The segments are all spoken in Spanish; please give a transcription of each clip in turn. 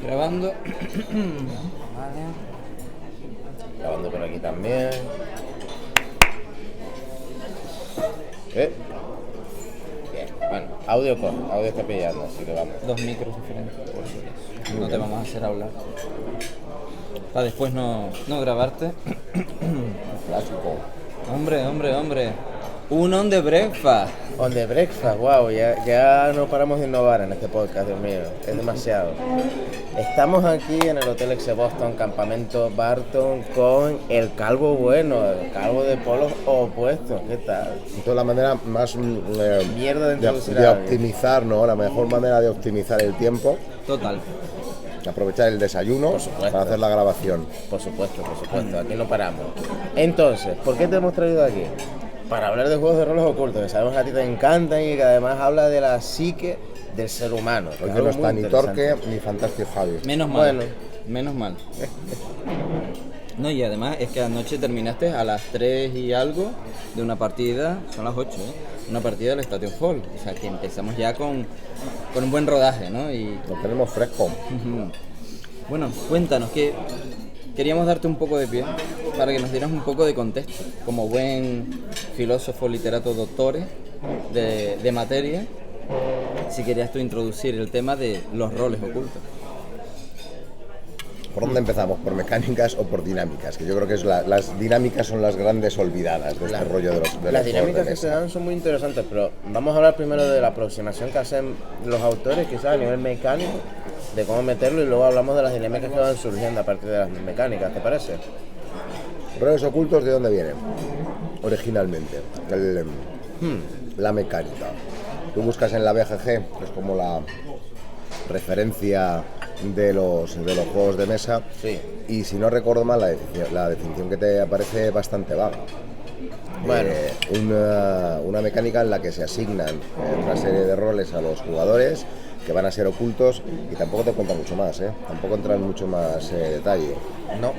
Grabando. Vale. Grabando por aquí también. Bien. Bueno, audio está pillando, así que vamos. Dos micros diferentes, por si acaso. No te vamos a hacer hablar. Para después no grabarte. Clásico. Hombre. Un on the breakfast. On the breakfast, wow, ya no paramos de innovar en este podcast, Dios mío, es demasiado. Estamos aquí en el Hotel Exe Boston, Campamento Barton, con el calvo bueno, el calvo de polos opuestos. ¿Qué tal? Entonces la manera más Mierda de introducir de a alguien. optimizar, ¿no? La mejor manera de optimizar el tiempo, Total. aprovechar el desayuno Por supuesto. para hacer la grabación. Por supuesto, aquí no paramos. Entonces, ¿por qué te hemos traído aquí? Para hablar de juegos de roles ocultos, que sabemos que a ti te encantan y que además habla de la psique del ser humano. Hoy es que algo no está muy ni Torque interesante. ni Fantastic Javi. Menos mal. Bueno. Menos mal. No, y además es que anoche terminaste a las 3 y algo de una partida, son las 8, una partida del Station Fall. O sea que empezamos ya con un buen rodaje, ¿no? Y Lo tenemos fresco. bueno, cuéntanos, que queríamos darte un poco de pie para que nos dieras un poco de contexto. Como buen filósofo, literato, doctores de materia, si querías tú introducir el tema de los roles ocultos. ¿Por dónde empezamos? ¿Por mecánicas o por dinámicas? Que yo creo que las dinámicas son las grandes olvidadas de este rollo de los Las juegos dinámicas de que se mesa. dan son muy interesantes, pero vamos a hablar primero de la aproximación que hacen los autores, quizás a nivel mecánico, de cómo meterlo, y luego hablamos de las dinámicas que van surgiendo a partir de las mecánicas, ¿te parece? ¿Roles ocultos de dónde vienen? Originalmente. La mecánica. Tú buscas en la BGG, que es como la referencia de los juegos de mesa, Sí. y si no recuerdo mal, la definición que te aparece es bastante vaga. Bueno. Una mecánica en la que se asignan una serie de roles a los jugadores que van a ser ocultos, y tampoco te cuentan mucho más, tampoco entra en mucho más detalle. No.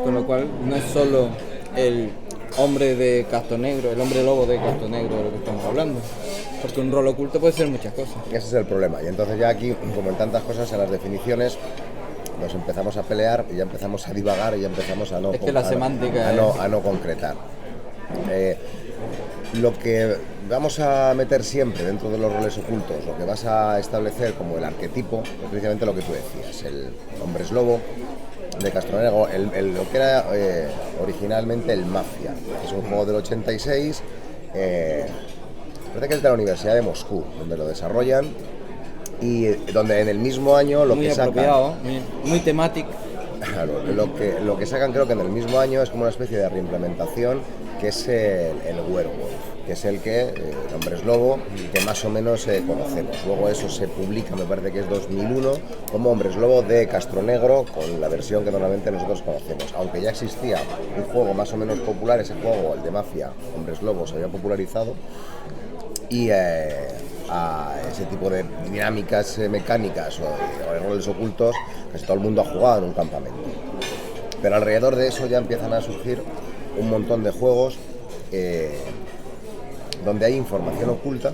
Con lo cual no es solo el hombre de Castro Negro, el hombre lobo de Castro Negro de lo que estamos hablando. Porque un rol oculto puede ser muchas cosas. Ese es el problema. Y entonces ya aquí, como en tantas cosas, en las definiciones nos empezamos a pelear y ya empezamos a divagar y ya empezamos a no, Es que la semántica a no concretar. Lo que vamos a meter siempre dentro de los roles ocultos, lo que vas a establecer como el arquetipo, es precisamente lo que tú decías, el hombre es lobo de Castronegro, lo que era originalmente el Mafia. Es un juego del 86, parece que es de la Universidad de Moscú, donde lo desarrollan, y donde en el mismo año lo Muy que sacan... apropiado, muy temático. Claro, lo que sacan creo que en el mismo año es como una especie de reimplementación, que es el Werewolf, que es el hombre es lobo, que más o menos conocemos. Luego eso se publica, me parece que es 2001, como Hombres Lobo de Castronegro, con la versión que normalmente nosotros conocemos. Aunque ya existía un juego más o menos popular, ese juego, el de Mafia, Hombres Lobo, se había popularizado, y a ese tipo de dinámicas mecánicas o de roles ocultos casi todo el mundo ha jugado en un campamento. Pero alrededor de eso ya empiezan a surgir un montón de juegos donde hay información oculta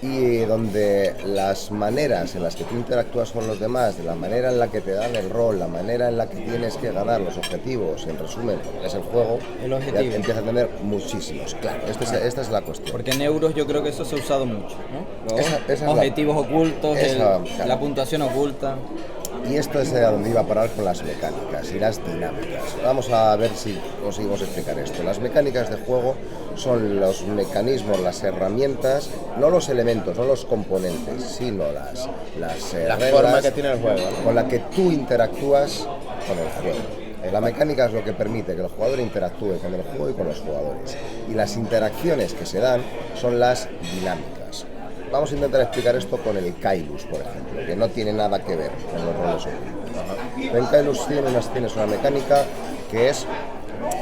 y donde las maneras en las que tú interactúas con los demás, de la manera en la que te dan el rol, la manera en la que tienes que ganar los objetivos, en resumen, es el juego, El objetivo. ya empieza a tener muchísimos. Claro, esta es la cuestión. Porque en euros yo creo que eso se ha usado mucho, ¿no? Los Esa es la- objetivos ocultos, claro. la puntuación oculta. Y esto es a donde iba a parar con las mecánicas y las dinámicas. Vamos a ver si conseguimos explicar esto. Las mecánicas de juego son los mecanismos, las herramientas, no los elementos, no los componentes, sino las La reglas forma que tiene el juego, ¿no? con la que tú interactúas con el juego. La mecánica es lo que permite que el jugador interactúe con el juego y con los jugadores. Y las interacciones que se dan son las dinámicas. Vamos a intentar explicar esto con el Kailus, por ejemplo, que no tiene nada que ver con los roles ocultos. En Kailus tienes una mecánica que es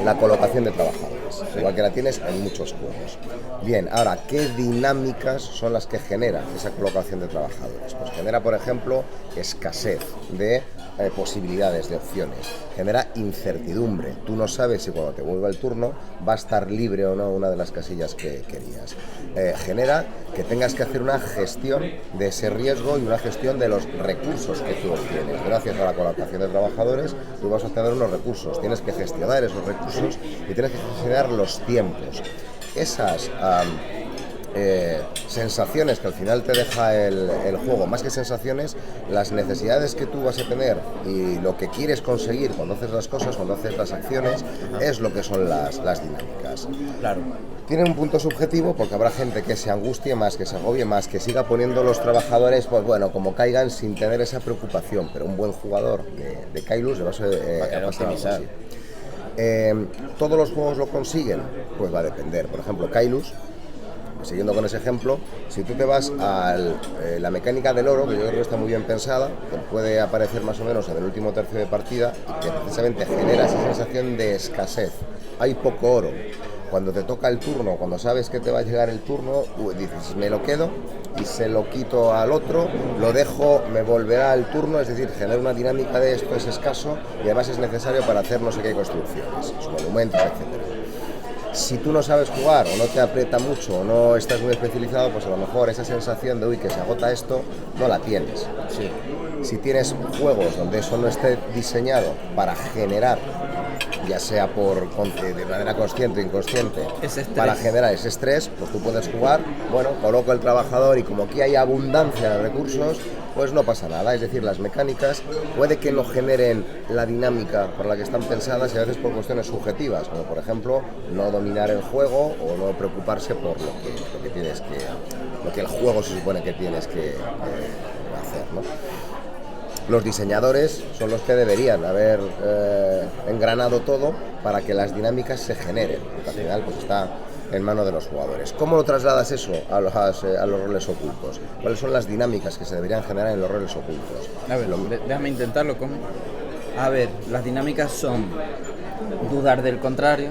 la colocación de trabajadores, igual que la tienes en muchos juegos. Bien, ahora, ¿qué dinámicas son las que generan esa colocación de trabajadores? Pues genera, por ejemplo, escasez de posibilidades de opciones, genera incertidumbre. Tú no sabes si cuando te vuelva el turno va a estar libre o no una de las casillas que querías. Genera que tengas que hacer una gestión de ese riesgo y una gestión de los recursos que tú obtienes. Gracias a la colocación de trabajadores, tú vas a obtener unos recursos, tienes que gestionar esos recursos y tienes que gestionar los tiempos. Esas sensaciones que al final te deja el juego, más que sensaciones, las necesidades que tú vas a tener y lo que quieres conseguir cuando haces las cosas, cuando haces las acciones, es lo que son las dinámicas. Claro. Tiene un punto subjetivo porque habrá gente que se angustie más, que se agobie más, que siga poniendo los trabajadores, pues bueno, como caigan sin tener esa preocupación, pero un buen jugador de Kailus le va a optimizar. ¿Todos los juegos lo consiguen? Pues va a depender. Por ejemplo, Kailus, siguiendo con ese ejemplo, si tú te vas a la mecánica del oro, que yo creo que está muy bien pensada, que puede aparecer más o menos en el último tercio de partida y que precisamente genera esa sensación de escasez. Hay poco oro. Cuando te toca el turno, cuando sabes que te va a llegar el turno, dices, me lo quedo y se lo quito al otro, lo dejo, me volverá el turno, es decir, genera una dinámica de esto es escaso y además es necesario para hacer no sé qué construcciones, monumentos, etcétera. Si tú no sabes jugar o no te aprieta mucho o no estás muy especializado, pues a lo mejor esa sensación de uy, que se agota esto, no la tienes. Sí. Si tienes juegos donde eso no esté diseñado para generar, ya sea de manera consciente o inconsciente, para generar ese estrés, pues tú puedes jugar, bueno, coloco el trabajador y como aquí hay abundancia de recursos, pues no pasa nada. Es decir, las mecánicas puede que no generen la dinámica por la que están pensadas y a veces por cuestiones subjetivas, como por ejemplo no dominar el juego o no preocuparse por lo que el juego se supone que tienes que hacer, ¿no? Los diseñadores son los que deberían haber engranado todo para que las dinámicas se generen, porque al final pues está en manos de los jugadores. ¿Cómo lo trasladas eso a los roles ocultos? ¿Cuáles son las dinámicas que se deberían generar en los roles ocultos? A ver, déjame intentarlo. ¿Cómo? A ver, las dinámicas son dudar del contrario,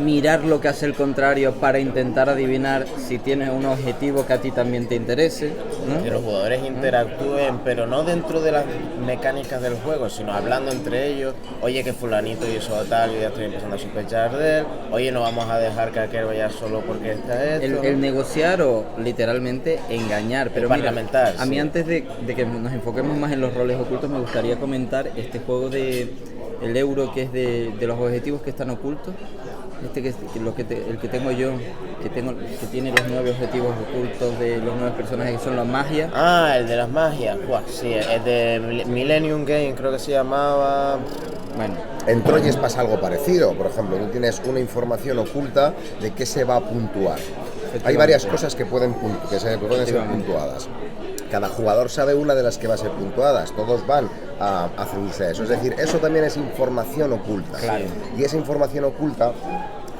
mirar lo que hace el contrario para intentar adivinar si tienes un objetivo que a ti también te interese, ¿no? Que los jugadores interactúen, pero no dentro de las mecánicas del juego, sino hablando entre ellos. Oye, que fulanito y eso tal, yo ya estoy empezando a sospechar de él. Oye, no vamos a dejar que aquel vaya solo porque está esto. El negociar o literalmente engañar. Pero mira, a mí antes de que nos enfoquemos más en los roles ocultos, me gustaría comentar este juego de el euro que es de los objetivos que están ocultos. El que tengo yo, que tiene los 9 objetivos ocultos de los 9 personajes que son la magia. Ah, el de las magias. Buah, sí, el de Millennium Game creo que se llamaba. Bueno, en Troyes pasa algo parecido. Por ejemplo, tú tienes una información oculta de qué se va a puntuar. Hay varias cosas que pueden ser puntuadas. Cada jugador sabe una de las que va a ser puntuadas, todos van a hacerse eso, es decir, eso también es información oculta. Claro. Y esa información oculta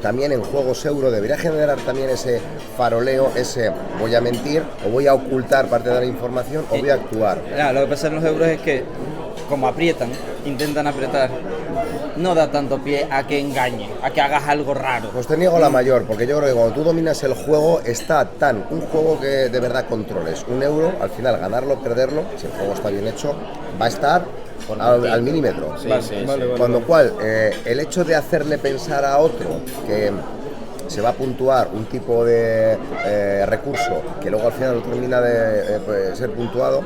también en juegos euro debería generar también ese faroleo, ese voy a mentir o voy a ocultar parte de la información o voy a actuar. Lo que pasa en los euros es que como aprietan, intentan apretar, no da tanto pie a que engañe, a que hagas algo raro. Pues te niego la mayor, porque yo creo que cuando tú dominas el juego está un juego que de verdad controles. Un euro, al final ganarlo, perderlo, si el juego está bien hecho, va a estar al milímetro. Sí, Con lo cual, el hecho de hacerle pensar a otro que se va a puntuar un tipo de recurso que luego al final no termina de ser puntuado,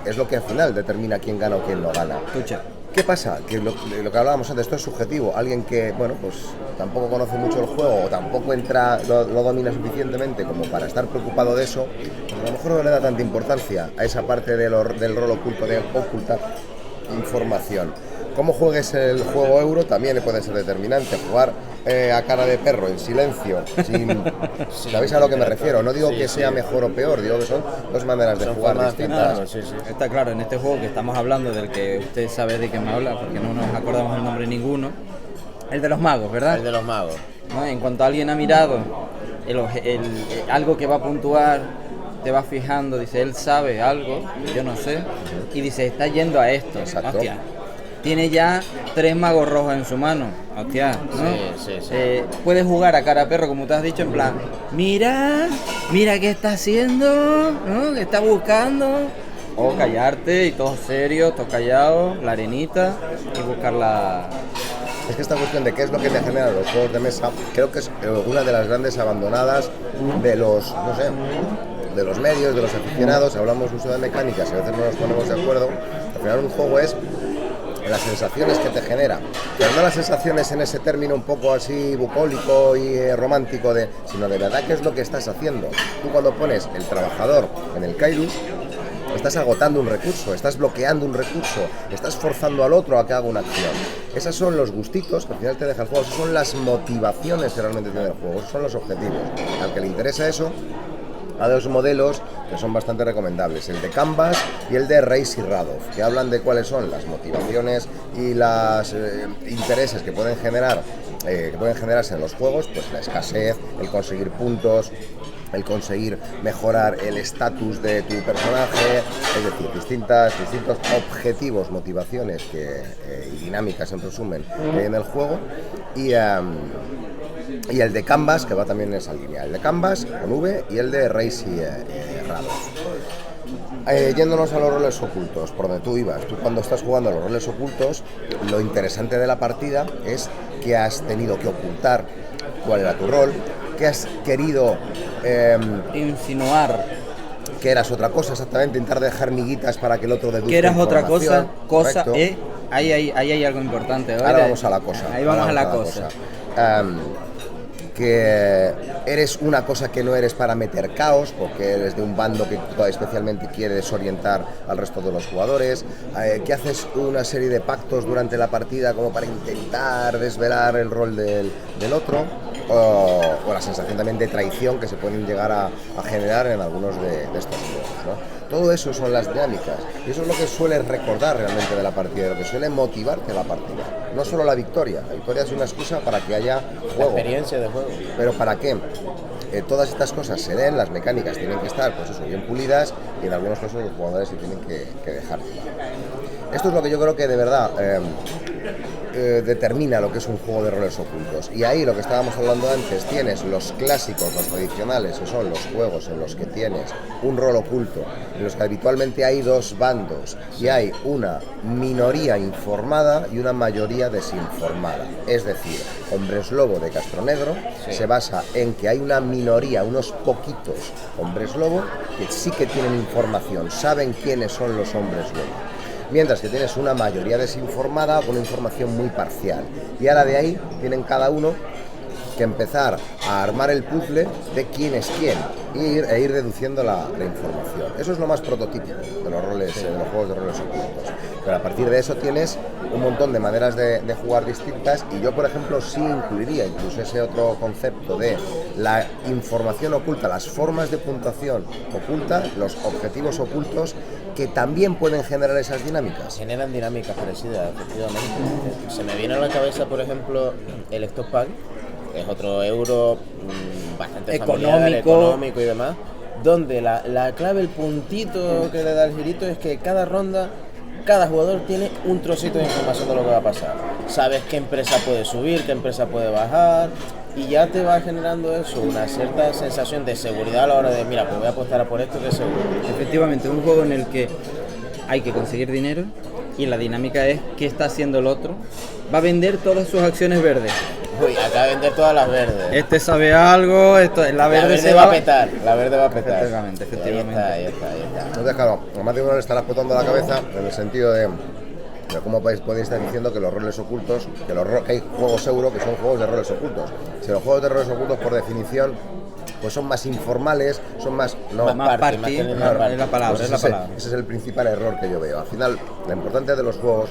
es lo que al final determina quién gana o quién no gana. Escucha. ¿Qué pasa? Que lo que hablábamos antes, esto es subjetivo. Alguien que, bueno, pues tampoco conoce mucho el juego o tampoco lo domina suficientemente como para estar preocupado de eso, pues a lo mejor no le da tanta importancia a esa parte del rol oculto de ocultar información. Cómo juegues el juego euro también puede ser determinante. Jugar a cara de perro, en silencio, ¿sabéis a lo que me refiero? No digo que sea mejor o peor, digo que son dos maneras de jugar distintas. Está claro, en este juego que estamos hablando, del que usted sabe de qué me habla, porque no nos acordamos el nombre ninguno, el de los magos, ¿verdad? El de los magos. ¿No? En cuanto alguien ha mirado algo que va a puntuar, te va fijando, dice, él sabe algo, yo no sé, y dice, está yendo a esto. Exacto. Hostia, tiene ya 3 magos rojos en su mano, hostia, ¿no? Sí. Puede jugar a cara a perro, como te has dicho, en plan, mira qué está haciendo, ¿no? Que está buscando, O callarte y todo serio, todo callado, la arenita y buscar la... Es que esta cuestión de qué es lo que te generan los juegos de mesa, creo que es una de las grandes abandonadas de los, no sé, de los medios, de los aficionados. Hablamos mucho de mecánicas y a veces no nos ponemos de acuerdo. Al final un juego es las sensaciones que te genera, pero no las sensaciones en ese término un poco así bucólico y romántico, sino de verdad qué es lo que estás haciendo. Tú cuando pones el trabajador en el Kairos, estás agotando un recurso, estás bloqueando un recurso, estás forzando al otro a que haga una acción. Esos son los gustitos que al final te deja el juego, esas son las motivaciones que realmente tiene el juego, esos son los objetivos. Al que le interesa eso, a dos modelos que son bastante recomendables, el de Canvas y el de Reis y Radov, que hablan de cuáles son las motivaciones y los intereses que pueden generarse en los juegos, pues la escasez, el conseguir puntos, el conseguir mejorar el estatus de tu personaje, es decir, distintos objetivos, motivaciones y dinámicas en resumen que hay en el juego, y el de Canvas, que va también en esa línea, el de Canvas con V y el de Reis y Radov. Yéndonos a los roles ocultos, por donde tú ibas, tú cuando estás jugando a los roles ocultos, lo interesante de la partida es que has tenido que ocultar cuál era tu rol, que has querido insinuar que eras otra cosa, exactamente, intentar dejar miguitas para que el otro deduzca que eras otra cosa, correcto. Ahí hay algo importante. ¿Vale? Ahora vamos a la cosa. Ahí vamos a la cosa. Que eres una cosa que no eres para meter caos, porque eres de un bando que especialmente quiere desorientar al resto de los jugadores, que haces una serie de pactos durante la partida como para intentar desvelar el rol del otro, o la sensación también de traición que se pueden llegar a generar en algunos de estos juegos, ¿no? Todo eso son las dinámicas, y eso es lo que sueles recordar realmente de la partida, lo que suele motivarte a la partida. No solo la victoria es una excusa para que haya juego. La experiencia de juego. Pero ¿para qué? Todas estas cosas se den, las mecánicas tienen que estar, pues eso, bien pulidas, y en algunos casos los jugadores se tienen que dejar. Esto es lo que yo creo que de verdad determina lo que es un juego de roles ocultos. Y ahí, lo que estábamos hablando antes, tienes los clásicos, los tradicionales, que son los juegos en los que tienes un rol oculto, en los que habitualmente hay dos bandos y hay una minoría informada y una mayoría desinformada. Es decir, Hombres Lobo de Castronegro se basa en que hay una minoría, unos poquitos hombres lobo que sí que tienen información, saben quiénes son los hombres lobo. Mientras que tienes una mayoría desinformada con una información muy parcial. Y ahora de ahí tienen cada uno que empezar a armar el puzzle de quién es quién e ir deduciendo la información. Eso es lo más prototípico de los roles, de los juegos de roles ocultos. Pero a partir de eso tienes un montón de maneras de jugar distintas, y yo, por ejemplo, sí incluiría incluso ese otro concepto de la información oculta, las formas de puntuación oculta, los objetivos ocultos, que también pueden generar esas dinámicas. Generan dinámicas parecidas, efectivamente. Se me viene a la cabeza, por ejemplo, el Stop Pack, que es otro euro bastante familiar, económico y demás, donde la clave, el puntito que le da el girito es que cada ronda, cada jugador tiene un trocito de información de lo que va a pasar. Sabes qué empresa puede subir, qué empresa puede bajar, y ya te va generando eso, una cierta sensación de seguridad a la hora de, mira, pues voy a apostar a por esto que es seguro. Efectivamente, un juego en el que hay que conseguir dinero y la dinámica es qué está haciendo el otro. Va a vender todas sus acciones verdes. Uy, acaba de vender todas las verdes. Este sabe algo, la verde se va a petar, la verde va a petar. Efectivamente. Ahí está. Entonces, claro, a más de uno le estará explotando la cabeza en el sentido de cómo podéis estar diciendo que los roles ocultos, que hay juegos euro que son juegos de roles ocultos. Si los juegos de roles ocultos, por definición, pues son más informales, son más... Más party, es la palabra, pues ese es el principal error que yo veo. Al final, lo importante de los juegos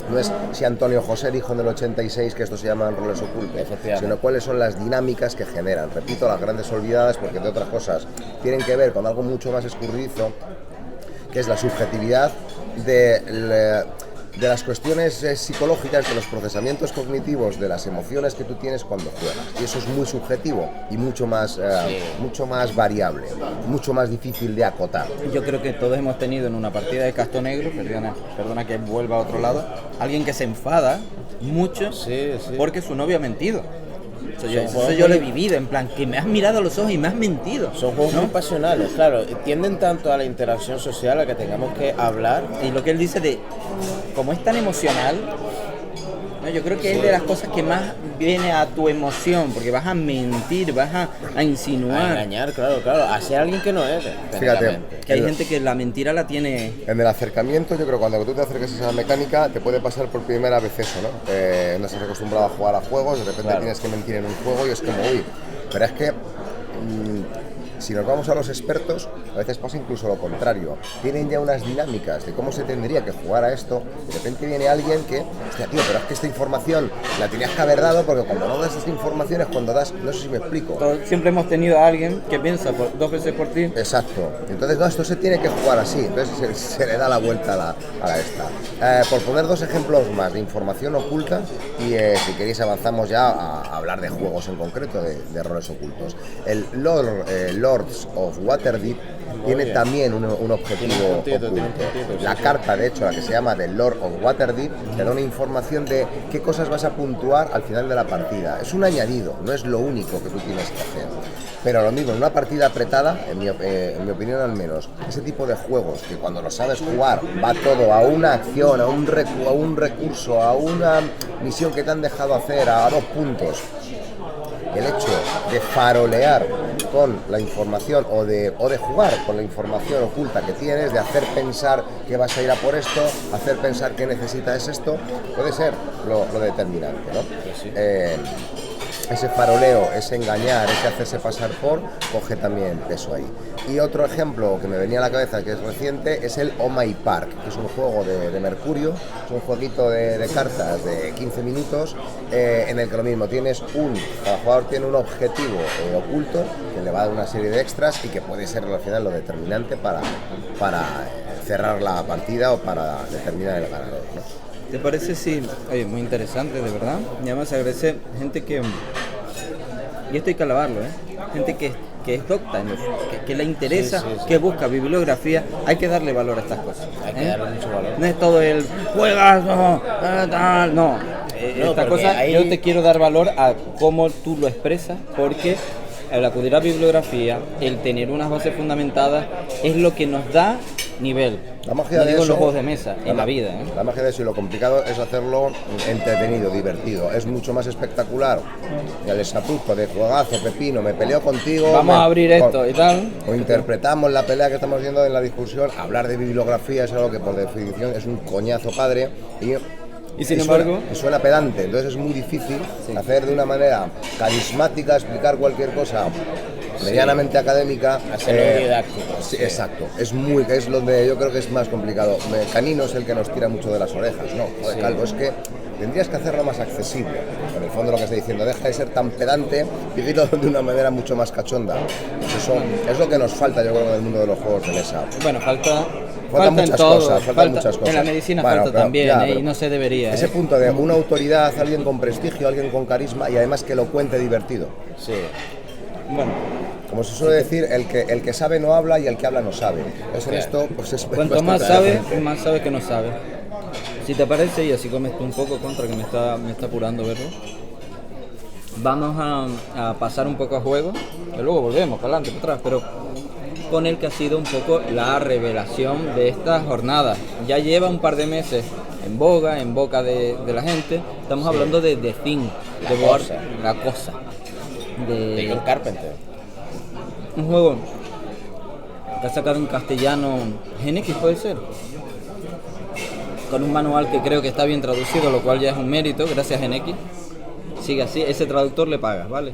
no es si Antonio José dijo en el 86 que esto se llaman roles ocultos, sino cuáles son las dinámicas que generan. Repito, las grandes olvidadas, porque entre otras cosas tienen que ver con algo mucho más escurridizo, que es la subjetividad de las cuestiones psicológicas, de los procesamientos cognitivos, de las emociones que tú tienes cuando juegas. Y eso es muy subjetivo y mucho más variable, mucho más difícil de acotar. Yo creo que todos hemos tenido en una partida de Castronegro, perdona que vuelva a otro lado, alguien que se enfada mucho porque su novio ha mentido. Eso yo lo he vivido, en plan, que me has mirado a los ojos y me has mentido. Son juegos muy pasionales, claro, tienden tanto a la interacción social a que tengamos que hablar. Y lo que él dice de, como es tan emocional, ¿no? Yo creo que es de las cosas que más viene a tu emoción, porque vas a mentir, vas a insinuar. A engañar, claro, a ser alguien que no eres. Fíjate, Que hay gente que la mentira la tiene... en el acercamiento, yo creo que cuando tú te acerques a esa mecánica, te puede pasar por primera vez eso, ¿no? No estás acostumbrado a jugar a juegos, de repente tienes que mentir en un juego y es como, uy, pero es que... si nos vamos a los expertos, a veces pasa incluso lo contrario. Tienen ya unas dinámicas de cómo se tendría que jugar a esto. De repente viene alguien que, hostia, tío, pero es que esta información la tenías que haber dado porque cuando no das esta información es cuando das, no sé si me explico. Siempre hemos tenido a alguien que piensa dos veces por ti. Exacto. Entonces, no, esto se tiene que jugar así. Entonces se le da la vuelta a la esta. Por poner dos ejemplos más de información oculta y si queréis avanzamos ya a hablar de juegos en concreto, de roles ocultos. El Lords of Waterdeep tiene también un objetivo oculto. La carta, de hecho, la que se llama The Lord of Waterdeep, te da una información de qué cosas vas a puntuar al final de la partida. Es un añadido, no es lo único que tú tienes que hacer. Pero lo mismo, en una partida apretada, en mi opinión al menos, ese tipo de juegos que cuando lo sabes jugar va todo a una acción, a un recurso, a una misión que te han dejado hacer, a 2 puntos. El hecho de farolear con la información o de jugar con la información oculta que tienes, de hacer pensar que vas a ir a por esto, hacer pensar que necesitas esto, puede ser lo determinante, ¿no? Sí. Ese faroleo, ese engañar, ese hacerse pasar por, coge también peso ahí. Y otro ejemplo que me venía a la cabeza que es reciente es el Oh My Park, que es un juego de Mercurio, es un jueguito de cartas de 15 minutos en el que lo mismo, cada jugador tiene un objetivo oculto que le va a dar una serie de extras y que puede ser al final lo determinante para cerrar la partida o para determinar el ganador, ¿no? ¿Te parece? Sí, oye, muy interesante, de verdad. Y además agradece gente que... Y esto hay que alabarlo, gente que es docta, que le interesa, que busca bibliografía. Hay que darle valor a estas cosas. Hay que darle mucho valor. No es todo el juegas, tal, no. Esta cosa, yo te quiero dar valor a cómo tú lo expresas, porque el acudir a bibliografía, el tener unas bases fundamentadas, es lo que nos da nivel. La magia no de digo eso, en los juegos de mesa, en la vida. La magia de eso y lo complicado es hacerlo entretenido, divertido. Es mucho más espectacular el esapuzco de juegazo, pepino, me peleo contigo. Vamos a abrir esto y tal. O interpretamos la pelea que estamos viendo en la discusión. Hablar de bibliografía es algo que por definición es un coñazo padre y sin embargo suena pedante, entonces es muy difícil hacer de una manera carismática, explicar cualquier cosa medianamente académica, hacerlo didáctico. Sí, exacto, es donde yo creo que es más complicado. Canino es el que nos tira mucho de las orejas, ¿no? Joder, Calvo, es que tendrías que hacerlo más accesible. En el fondo lo que está diciendo, deja de ser tan pedante y dilo de una manera mucho más cachonda. Pues eso es lo que nos falta, yo creo, en el mundo de los juegos de mesa. Bueno, faltan muchas cosas. En la medicina falta también, y no se debería. Ese punto de una autoridad, alguien con prestigio, alguien con carisma y además que lo cuente divertido. Sí. Bueno, como se suele decir, el que sabe no habla y el que habla no sabe. En esto, pues es cuanto más sabe que no sabe. Si te parece, y así comes tú un poco, contra que me está apurando verlo, vamos a pasar un poco a juego, que luego volvemos para adelante, para atrás, pero con el que ha sido un poco la revelación de esta jornada. Ya lleva un par de meses en boca de la gente. Estamos hablando de The Thing, la cosa. De John Carpenter. Un juego que ha sacado en castellano GeneX, puede ser, con un manual que creo que está bien traducido, lo cual ya es un mérito, gracias a GeneX. Sigue así, ese traductor le pagas, ¿vale?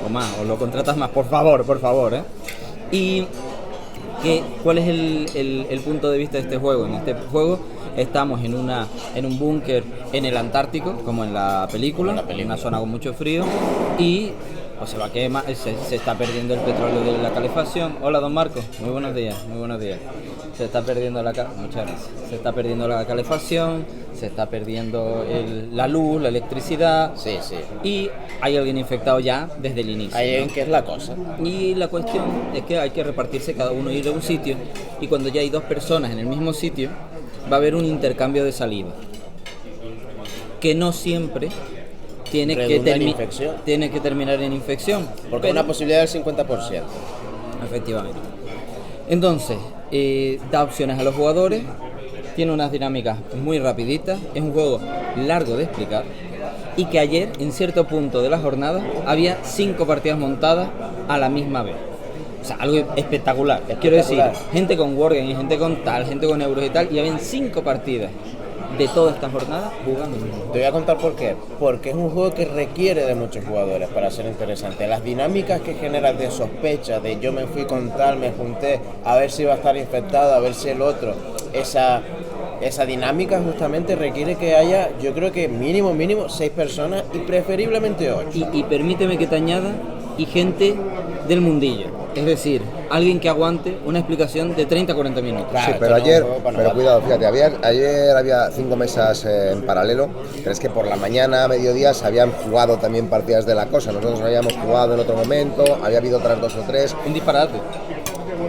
O más, o lo contratas más, por favor, Y ¿cuál es el punto de vista de este juego? En este juego estamos en un búnker en el Antártico, como en la película, en una zona con mucho frío, y pues se va a quemar, se está perdiendo el petróleo de la calefacción. Hola, don Marcos, muy buenos días. Se está perdiendo muchas gracias. Se está perdiendo la calefacción, se está perdiendo la luz, la electricidad. Sí. Y hay alguien infectado ya desde el inicio. Hay alguien que es la cosa. Y la cuestión es que hay que repartirse, cada uno ir a un sitio, y cuando ya hay 2 personas en el mismo sitio, va a haber un intercambio de saliva. Que no siempre tiene Redunda en infección. tiene que terminar en infección. Porque es una posibilidad del 50%. Efectivamente. Entonces, da opciones a los jugadores, tiene unas dinámicas muy rapiditas, es un juego largo de explicar y que ayer, en cierto punto de la jornada, había 5 partidas montadas a la misma vez. O sea, algo espectacular. Quiero decir, gente con Wargame, gente con tal, gente con euros y tal, y habían 5 partidas de toda esta jornada jugando. Te voy a contar por qué. Porque es un juego que requiere de muchos jugadores para ser interesante. Las dinámicas que generas de sospecha, de yo me fui con tal, me junté, a ver si va a estar infectado, a ver si el otro, esa dinámica justamente requiere que haya, yo creo que mínimo 6 personas y preferiblemente 8. Y permíteme que te añada, y gente del mundillo. Es decir, alguien que aguante una explicación de 30-40 minutos. Claro, sí, pero esto no es ayer, un juego para pero novatos. cuidado, fíjate, ayer había 5 mesas en paralelo, pero es que por la mañana, a mediodía, se habían jugado también partidas de la cosa. Nosotros habíamos jugado en otro momento, había habido otras 2 o 3. Un disparate.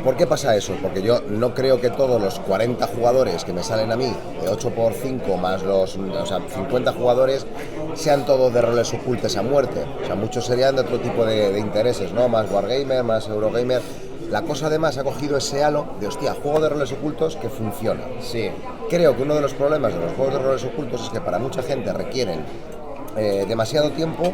¿Por qué pasa eso? Porque yo no creo que todos los 40 jugadores que me salen a mí, de 8 por 5 más los 50 jugadores, sean todos de roles ocultos a muerte. O sea, muchos serían de otro tipo de intereses, ¿no? Más Wargamer, más Eurogamer. La cosa además ha cogido ese halo de, hostia, juego de roles ocultos que funciona. Sí. Creo que uno de los problemas de los juegos de roles ocultos es que para mucha gente requieren demasiado tiempo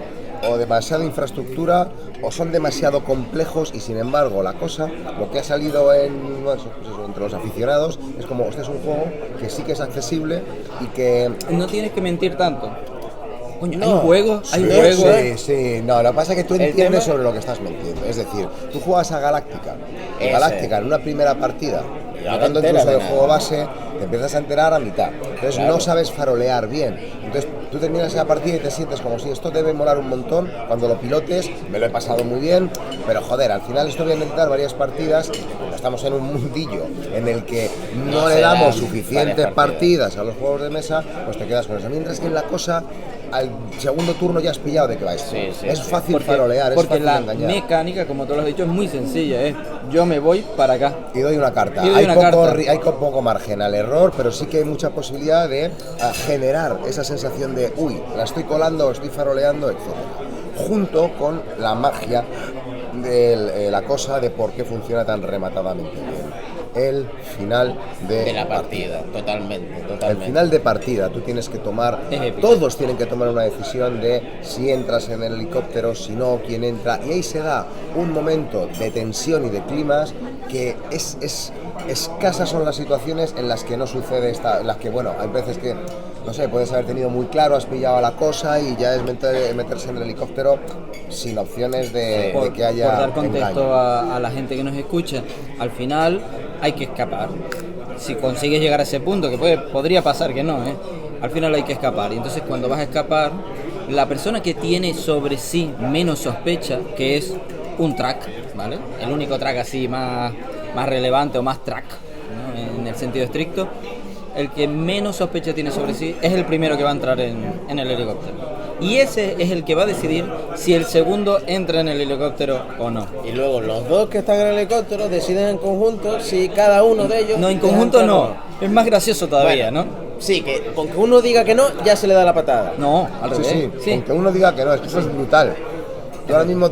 o demasiada infraestructura o son demasiado complejos y sin embargo la cosa, lo que ha salido entre los aficionados es como, este es un juego que sí que es accesible y que... No tienes que mentir tanto. Coño, No, hay juegos. Sí, no, lo que pasa es que tú El entiendes tema- sobre lo que estás mintiendo. Es decir, tú juegas a Galáctica. Y Ese. Galáctica en una primera partida, Ya hablando te enteras incluso del de juego nada. base, te empiezas a enterar a mitad. Entonces Claro. no sabes farolear bien. Entonces tú terminas esa partida y te sientes como si esto debe molar un montón. Cuando lo pilotes, me lo he pasado muy bien, pero joder, al final esto voy a necesitar varias partidas. Y como estamos en un mundillo en el que no No le se damos dan suficientes varias partidas partidas a los juegos de mesa, pues te quedas con eso. Mientras que en la cosa, al segundo turno ya has pillado de qué va esto. Sí, Es fácil Porque, farolear, es porque fácil la engañar. mecánica, como tú lo has dicho, es muy sencilla. Yo me voy para acá. Y doy una carta. Y doy Hay una poco, carta. hay poco margen al error, pero sí que hay mucha posibilidad de generar esa sensación de, uy, la estoy colando, estoy faroleando, etc. Junto con la magia de la cosa de por qué funciona tan rematadamente bien. El final De la partida, totalmente. El final de partida, tú tienes que tomar, Es épico. todos tienen que tomar una decisión de si entras en el helicóptero, si no, quién entra, y ahí se da un momento de tensión y de climas que escasas son las situaciones en las que no sucede en las que, bueno, hay veces que, no sé, puedes haber tenido muy claro, has pillado la cosa y ya es meterse en el helicóptero sin opciones de que haya por dar contexto engaño. a la gente que nos escucha, al final hay que escapar. Si consigues llegar a ese punto, que podría pasar que no, al final hay que escapar. Y entonces cuando vas a escapar, la persona que tiene sobre sí menos sospecha, que es un track, ¿vale? El único track así más relevante o más track, ¿no? En el sentido estricto, el que menos sospecha tiene sobre sí es el primero que va a entrar en el helicóptero. Y ese es el que va a decidir si el segundo entra en el helicóptero o no. Y luego los dos que están en el helicóptero deciden en conjunto si cada uno de ellos... No, en deja conjunto entrar o no. Es más gracioso todavía, Bueno, ¿no? Sí, que con que uno diga que no, ya se le da la patada. No, al Sí, revés. sí, aunque uno diga que no, es que eso es brutal. Tú ahora mismo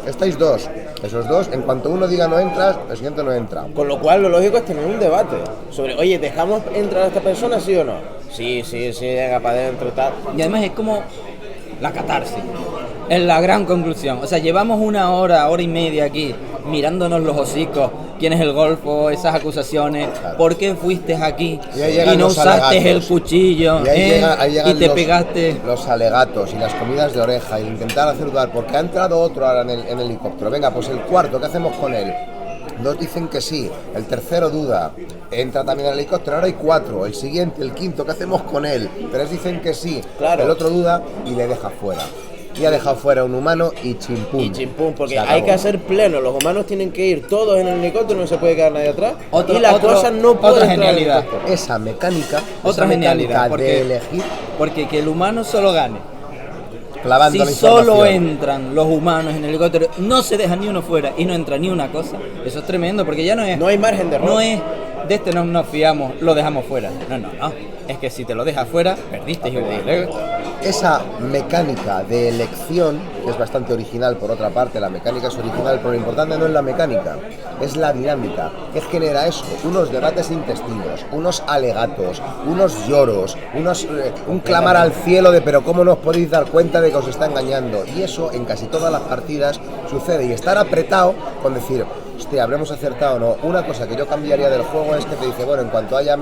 estáis dos, esos dos, en cuanto uno diga no entras, el siguiente no entra. Con lo cual lo lógico es tener un debate sobre, oye, ¿dejamos entrar a esta persona, sí o no? Sí, venga, para adentro, tal. Y además es como la catarsis. Es la gran conclusión. O sea, llevamos una hora y media aquí mirándonos los hocicos, quién es el golfo, esas acusaciones, por qué fuiste aquí Y ahí llegan y no los usaste el alegatos. cuchillo, Y ahí llegan y te los, pegaste. los alegatos y las comidas de oreja y intentar hacer dudar, porque ha entrado otro ahora en el helicóptero. Venga, pues el cuarto, ¿qué hacemos con él? Dos dicen que sí, el tercero duda, entra también en el helicóptero, ahora hay 4, el siguiente, el quinto, ¿qué hacemos con él? 3 dicen que sí, Claro. el otro duda y le deja fuera. Y ha dejado fuera un humano y chimpum. Y chimpum, porque Se hay acabó. que hacer pleno, los humanos tienen que ir todos en el helicóptero, no se puede quedar nadie atrás. Otro- y las otro- cosas no pueden otra entrar al genialidad. helicóptero. Esa mecánica, Otra esa genialidad, mecánica porque- de elegir Porque que el humano solo gane. clavando la Si información. solo entran los humanos en el helicóptero, no se deja ni uno fuera y no entra ni una cosa, eso es tremendo, porque ya no es... No hay margen de error. No es de este no nos fiamos, lo dejamos fuera. No. Es que si te lo dejas fuera, perdiste igual, ¿eh? Esa mecánica de elección, que es bastante original por otra parte, la mecánica es original, pero lo importante no es la mecánica, es la dinámica. ¿Qué genera eso? Unos debates intestinos, unos alegatos, unos lloros, un clamar al cielo de pero ¿cómo no os podéis dar cuenta de que os está engañando? Y eso en casi todas las partidas sucede, y estar apretado con decir, hostia, ¿habremos acertado o no? Una cosa que yo cambiaría del juego es que te dice, bueno, en cuanto haya el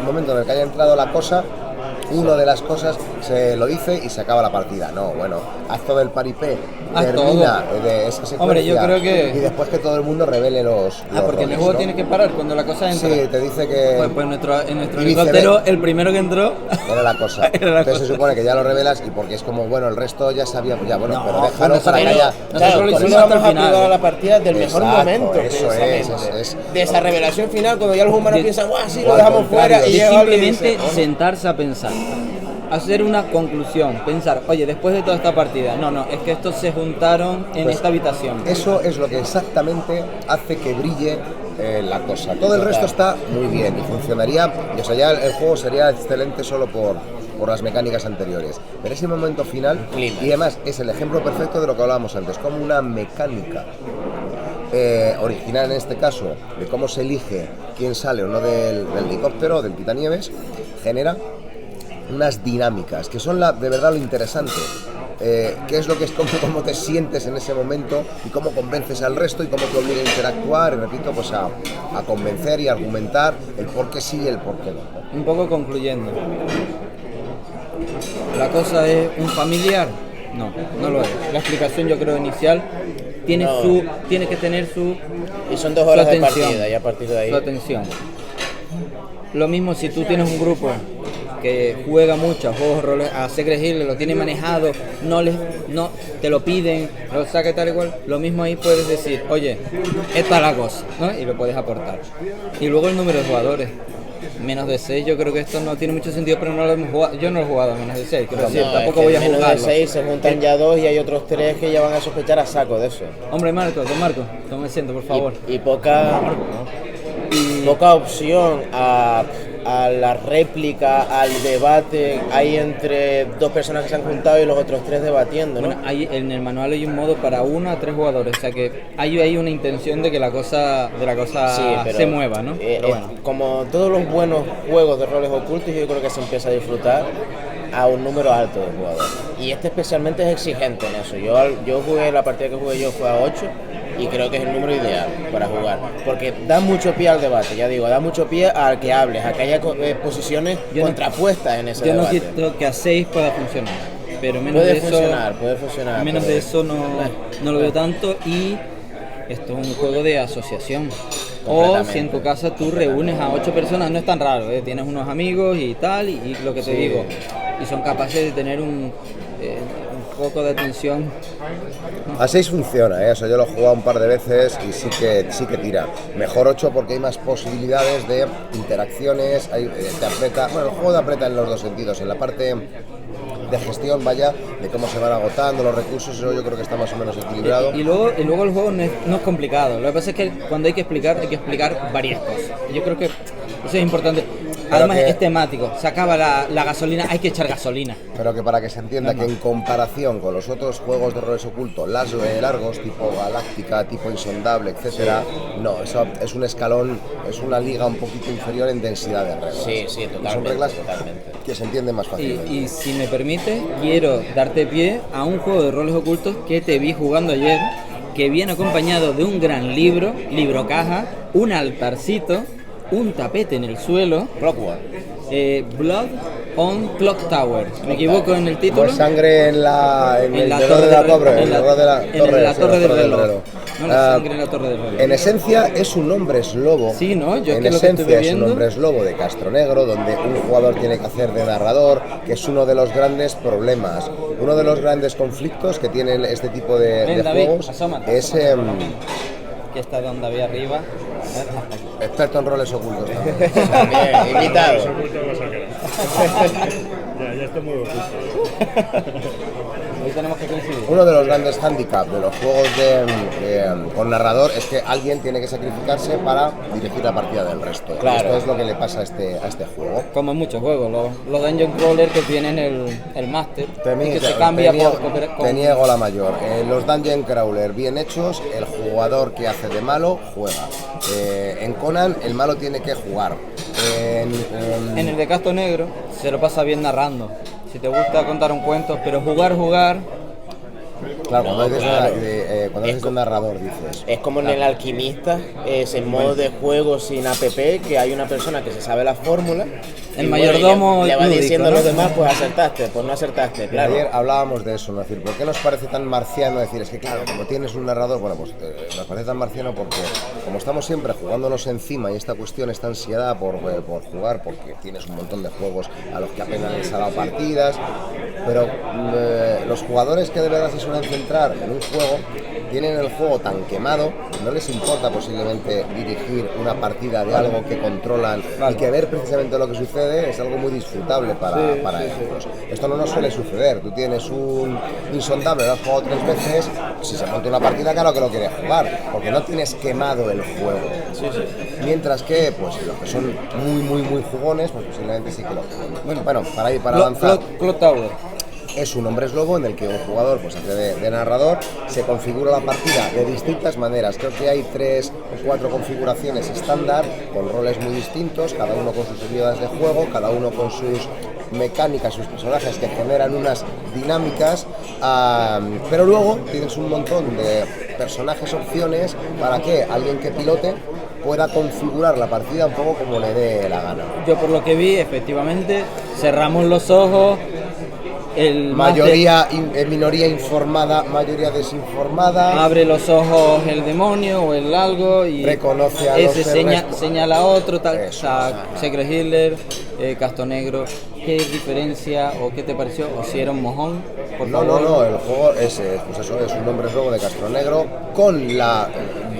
momento en el que haya entrado la cosa, uno de las cosas se lo dice y se acaba la partida. No, bueno, haz todo el paripé, termina de esa secuencia. Hombre, yo creo que... Y después que todo el mundo revele los porque roles, en el juego ¿no? tienes que parar cuando la cosa entra. Sí, te dice que... Pues en nuestro helicóptero, el primero que entró... Era la cosa. Entonces se supone que ya lo revelas y porque es como, bueno, el resto ya sabía, ya bueno, pero déjalo para que haya... Nosotros lo hicimos hasta el final. A la partida del mejor momento, eso es. De esa revelación final, cuando ya los humanos piensan, guau, sí, lo dejamos contrario, fuera. Y simplemente sentarse a pensar. Hacer una conclusión, pensar, oye, después de toda esta partida, no, es que estos se juntaron en esta habitación. Eso es lo que exactamente hace que brille la cosa. Todo el resto está muy bien y funcionaría, o sea, ya el juego sería excelente solo por las mecánicas anteriores. Pero ese momento final, y además es el ejemplo perfecto de lo que hablábamos antes, como una mecánica original en este caso, de cómo se elige quién sale o no del helicóptero o del quitanieves, genera unas dinámicas que son de verdad lo interesante. Qué es lo que es cómo te sientes en ese momento y cómo convences al resto y cómo te obliga a interactuar y repito, pues a convencer y argumentar el por qué sí y el por qué no. Un poco concluyendo, ¿la cosa es un familiar? No lo es. La explicación yo creo inicial tiene que tener su... Y son 2 horas de partida y a partir de ahí... Su atención. Lo mismo si tú tienes un grupo que juega mucho a juegos de roles, a Secret Hill, lo tiene manejado, no te lo piden, lo saca y tal igual, lo mismo ahí puedes decir, oye, esta es la cosa, ¿no? Y lo puedes aportar. Y luego el número de jugadores. Menos de 6, yo creo que esto no tiene mucho sentido, pero no lo hemos jugado. Yo no lo he jugado a menos de 6, quiero decir, tampoco voy a jugarlo. Menos de 6 se juntan ya 2 y hay otros 3 que ya van a sospechar a saco de eso. Hombre, Marco, toma asiento, por favor. Y poca opción a la réplica, al debate, hay entre 2 personas que se han juntado y los otros 3 debatiendo, ¿no? Bueno, en el manual hay un modo para 1 a 3 jugadores, o sea que hay una intención de que la cosa se mueva, ¿no? Pero bueno. Como todos los buenos juegos de roles ocultos, yo creo que se empieza a disfrutar a un número alto de jugadores. Y este especialmente es exigente en eso. Yo jugué, la partida que jugué yo fue a 8 y creo que es el número ideal para jugar, porque da mucho pie al debate, ya digo, da mucho pie a que hables, a que haya posiciones contrapuestas en ese debate. Yo no quito que a 6 pueda funcionar, pero menos puede de funcionar. Menos de eso no lo veo tanto, y esto es un juego de asociación. O si en tu casa tú reúnes a 8 personas, no es tan raro, tienes unos amigos y tal, y lo que te digo, y son capaces de tener un poco de atención. A 6 funciona, o sea, yo lo he jugado un par de veces y sí que tira. Mejor 8 porque hay más posibilidades de interacciones, te aprieta, bueno, el juego te aprieta en los dos sentidos, en la parte de gestión, vaya, de cómo se van agotando los recursos, eso yo creo que está más o menos equilibrado. Y luego el juego no es complicado, lo que pasa es que cuando hay que explicar varias cosas. Yo creo que eso es importante. Además es temático, se acaba la gasolina, hay que echar gasolina. Pero que para que se entienda que en comparación con los otros juegos de roles ocultos, largos, tipo Galáctica, tipo Insondable, etcétera, no, eso es un escalón, es una liga un poquito inferior en densidad de reglas. Sí, totalmente. Son reglas que se entienden más fácilmente. Y si me permite, quiero darte pie a un juego de roles ocultos que te vi jugando ayer, que viene acompañado de un gran libro caja, un altarcito, un tapete en el suelo. Blood on Clock Tower. ¿Me equivoco en el título? Pues sangre en la torre de la torre. En la torre del reloj. No, la sangre en la torre del reloj. En esencia es un hombre eslobo. Sí, ¿no? Yo en esencia es un hombre eslobo de Castronegro, donde un jugador tiene que hacer de narrador, que es uno de los grandes problemas, uno de los grandes conflictos que tienen este tipo de David, juegos. asómate. Es que está donde había arriba. Experto en roles ocultos también. Bien, invitado. esto muy oculto. Hoy tenemos que coincidir. Uno de los grandes hándicaps de los juegos con narrador es que alguien tiene que sacrificarse para dirigir la partida del resto. Claro. Esto es lo que le pasa a este juego. Como en muchos juegos, los Dungeon Crawler que tienen el máster y que se cambia Te niego la mayor. Los Dungeon Crawler bien hechos, el jugador que hace de malo juega. En Conan el malo tiene que jugar. En el de Casto Negro se lo pasa bien narrando. Si te gusta contar un cuento, pero jugar. Claro, cuando dices un narrador dices. Es como en el Alquimista, es en modo de juego sin app, que hay una persona que se sabe la fórmula. El mayordomo le va lúdico, diciendo ¿no? a los demás, pues acertaste, pues no acertaste, claro. Ayer hablábamos de eso, ¿no? Es decir, ¿por qué nos parece tan marciano decir? Es que claro, como tienes un narrador, bueno, pues nos parece tan marciano porque como estamos siempre jugándonos encima y esta cuestión, esta ansiedad por jugar, porque tienes un montón de juegos a los que apenas les ha dado partidas, pero los jugadores que de verdad se suelen centrar en un juego tienen el juego tan quemado, no les importa posiblemente dirigir una partida de algo que controlan y que ver precisamente lo que sucede es algo muy disfrutable para ellos. Esto no nos suele suceder, tú tienes un insondable, lo has jugado 3 veces, si se monta una partida claro que lo quieres jugar, porque no tienes quemado el juego. Mientras que pues los que son muy jugones, pues posiblemente sí que lo jueguen. Bueno, para avanzar. Clock Tower. Es un hombres lobo en el que un jugador pues hace de narrador, se configura la partida de distintas maneras. Creo que hay 3 o 4 configuraciones estándar con roles muy distintos, cada uno con sus habilidades de juego, cada uno con sus mecánicas, sus personajes que generan unas dinámicas, pero luego tienes un montón de personajes, opciones para que alguien que pilote pueda configurar la partida un poco como le dé la gana. Yo por lo que vi, efectivamente, cerramos los ojos. Mayoría, minoría informada, mayoría desinformada. Abre los ojos el demonio o el algo y reconoce a ese los señala a otro, tal. Eso, o sea, Secret Hitler, Casto Negro. ¿Qué diferencia o qué te pareció? ¿O si era un mojón? Por favor. No, el juego es un hombre lobo de Castro Negro con la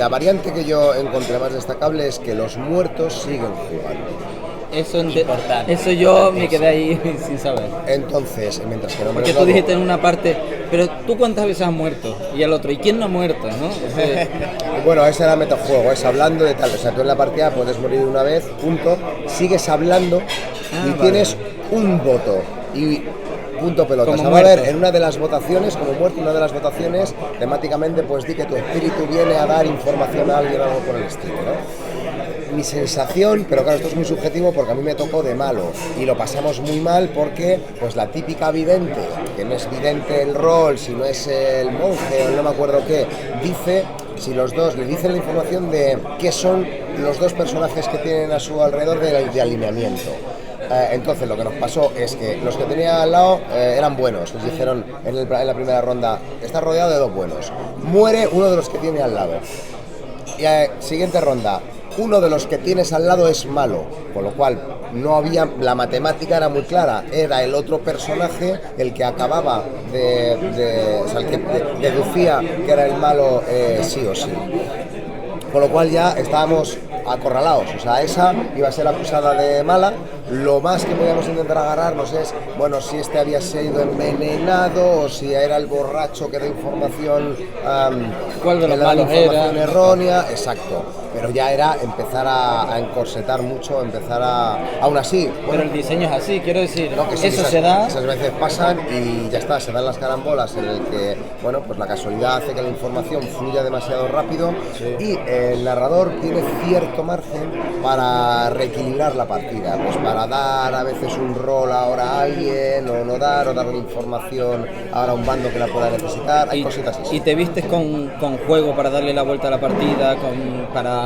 variante que yo encontré más destacable es que los muertos siguen jugando. Eso yo me quedé ahí sin saber. Entonces, mientras que el hombre porque tú lobo, dijiste en una parte, pero tú cuántas veces has muerto y el otro, ¿y quién no ha muerto? ¿No? bueno, ese era metajuego, es hablando de tal, o sea, tú en la partida puedes morir una vez, punto, sigues hablando y tienes un voto y punto pelota. A ver, en una de las votaciones, como muerto, una de las votaciones, temáticamente pues di que tu espíritu viene a dar información a alguien o algo por el estilo, ¿no? Mi sensación, pero claro, esto es muy subjetivo porque a mí me tocó de malo y lo pasamos muy mal porque pues la típica vidente, que no es vidente el rol, si no es el monje o no me acuerdo qué, dice, si los dos le dicen la información de qué son los dos personajes que tienen a su alrededor de alineamiento. Entonces lo que nos pasó es que los que tenía al lado eran buenos, les dijeron en la primera ronda, está rodeado de 2 buenos, muere uno de los que tiene al lado y siguiente ronda, uno de los que tienes al lado es malo, con lo cual no había, la matemática era muy clara, era el otro personaje el que acababa o sea, el que deducía que era el malo sí o sí. Con lo cual ya estábamos acorralados, o sea, esa iba a ser acusada de mala. Lo más que podíamos intentar agarrarnos es, bueno, si este había sido envenenado o si era el borracho que da información, ¿cuál de los malos información era? errónea, exacto. Pero ya era empezar a encorsetar mucho, aún así. Bueno, pero el diseño es así, quiero decir, no, que sí, eso se da. Esas veces pasan y ya está, se dan las carambolas en el que, bueno, pues la casualidad hace que la información fluya demasiado rápido y el narrador tiene cierto margen para reequilibrar la partida, pues para dar a veces un rol ahora a alguien o no dar, o darle información ahora a un bando que la pueda necesitar, hay cositas así. ¿Y te vistes con juego para darle la vuelta a la partida, para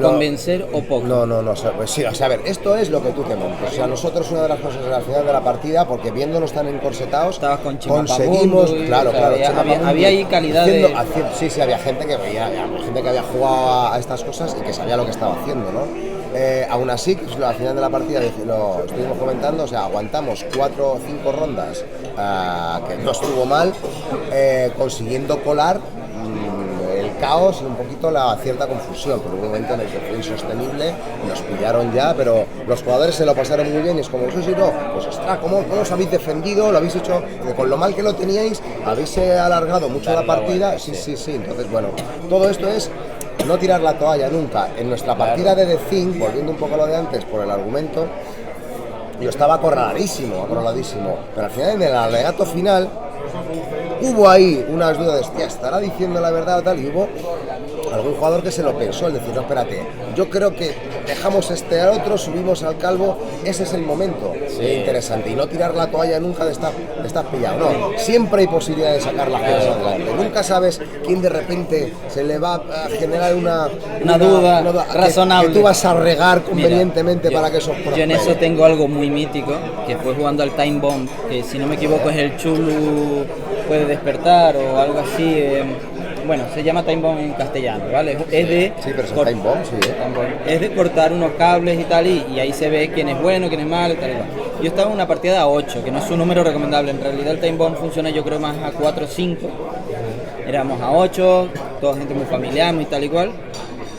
convencer o poco? No, o sea, pues sí, o sea, a ver, esto es lo que tú te montes. O sea, nosotros una de las cosas al final de la partida, porque viéndonos tan encorsetados, conseguimos, claro, había ahí calidad sí, había gente que había jugado a estas cosas y que sabía lo que estaba haciendo, ¿no? Aún así, pues, al final de la partida lo estuvimos comentando, o sea, aguantamos 4 o 5 rondas, que no estuvo mal, consiguiendo colar caos y un poquito la cierta confusión, pero hubo un momento en el que fue insostenible, nos pillaron ya, pero los jugadores se lo pasaron muy bien y es como, eso sí, no, pues ostras, ¿cómo os habéis defendido? Lo habéis hecho, con lo mal que lo teníais, habéis alargado mucho la partida, sí, entonces bueno, todo esto es no tirar la toalla nunca. En nuestra partida de The Thing, volviendo un poco a lo de antes por el argumento, yo estaba acorraladísimo, pero al final en el alegato final hubo ahí unas dudas de, hostia, ¿estará diciendo la verdad o tal? Y hubo algún jugador que se lo pensó, el decir, no, espérate, yo creo que dejamos al otro, subimos al calvo, ese es el momento interesante, y no tirar la toalla nunca de estar pillado, no, siempre hay posibilidad de sacar las cosas adelante, nunca sabes quién de repente se le va a generar una duda razonable que tú vas a regar convenientemente. Mira, para que eso prospere. Yo en eso tengo algo muy mítico, que fue jugando al Time Bomb, que si no me equivoco es el Chulu puede despertar o algo así. Bueno, se llama Time Bomb en castellano, ¿vale? Es de sí, pero es Time Bomb, sí, Time Bomb. Es de cortar unos cables y tal, y ahí se ve quién es bueno, quién es malo y tal y tal. Yo estaba en una partida a 8, que no es un número recomendable. En realidad el Time Bomb funciona yo creo más a 4 o 5. Éramos a 8, toda gente muy familiar, muy tal y cual.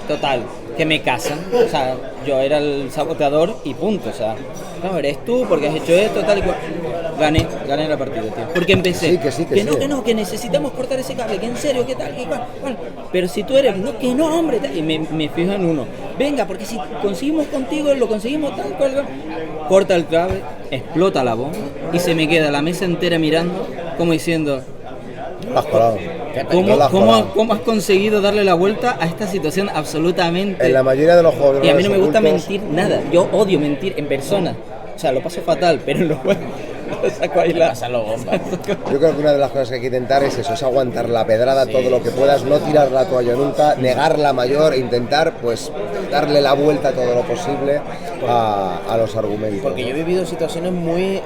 Total, que me casan, o sea, yo era el saboteador y punto, o sea, no, eres tú porque has hecho esto, tal y cual. Gané la partida, tío. Porque empecé, que necesitamos cortar ese cable, que en serio, que tal, que cual. Pero si tú eres, no, que no, hombre, tal. Y me fijo en uno. Venga, porque si conseguimos contigo, lo conseguimos tal cual. Corta el cable, explota la bomba y se me queda la mesa entera mirando, como diciendo, has colado. ¿Cómo has conseguido darle la vuelta a esta situación absolutamente? En la mayoría de los juegos. Y a mí no me gusta mentir nada. Yo odio mentir en persona. O sea, lo paso fatal, pero en los juegos lo saco ahí Yo creo que una de las cosas que hay que intentar es eso, es aguantar la pedrada todo lo que puedas, no tirar la toalla nunca, negar la mayor e intentar pues darle la vuelta todo lo posible a los argumentos. Porque yo he vivido situaciones muy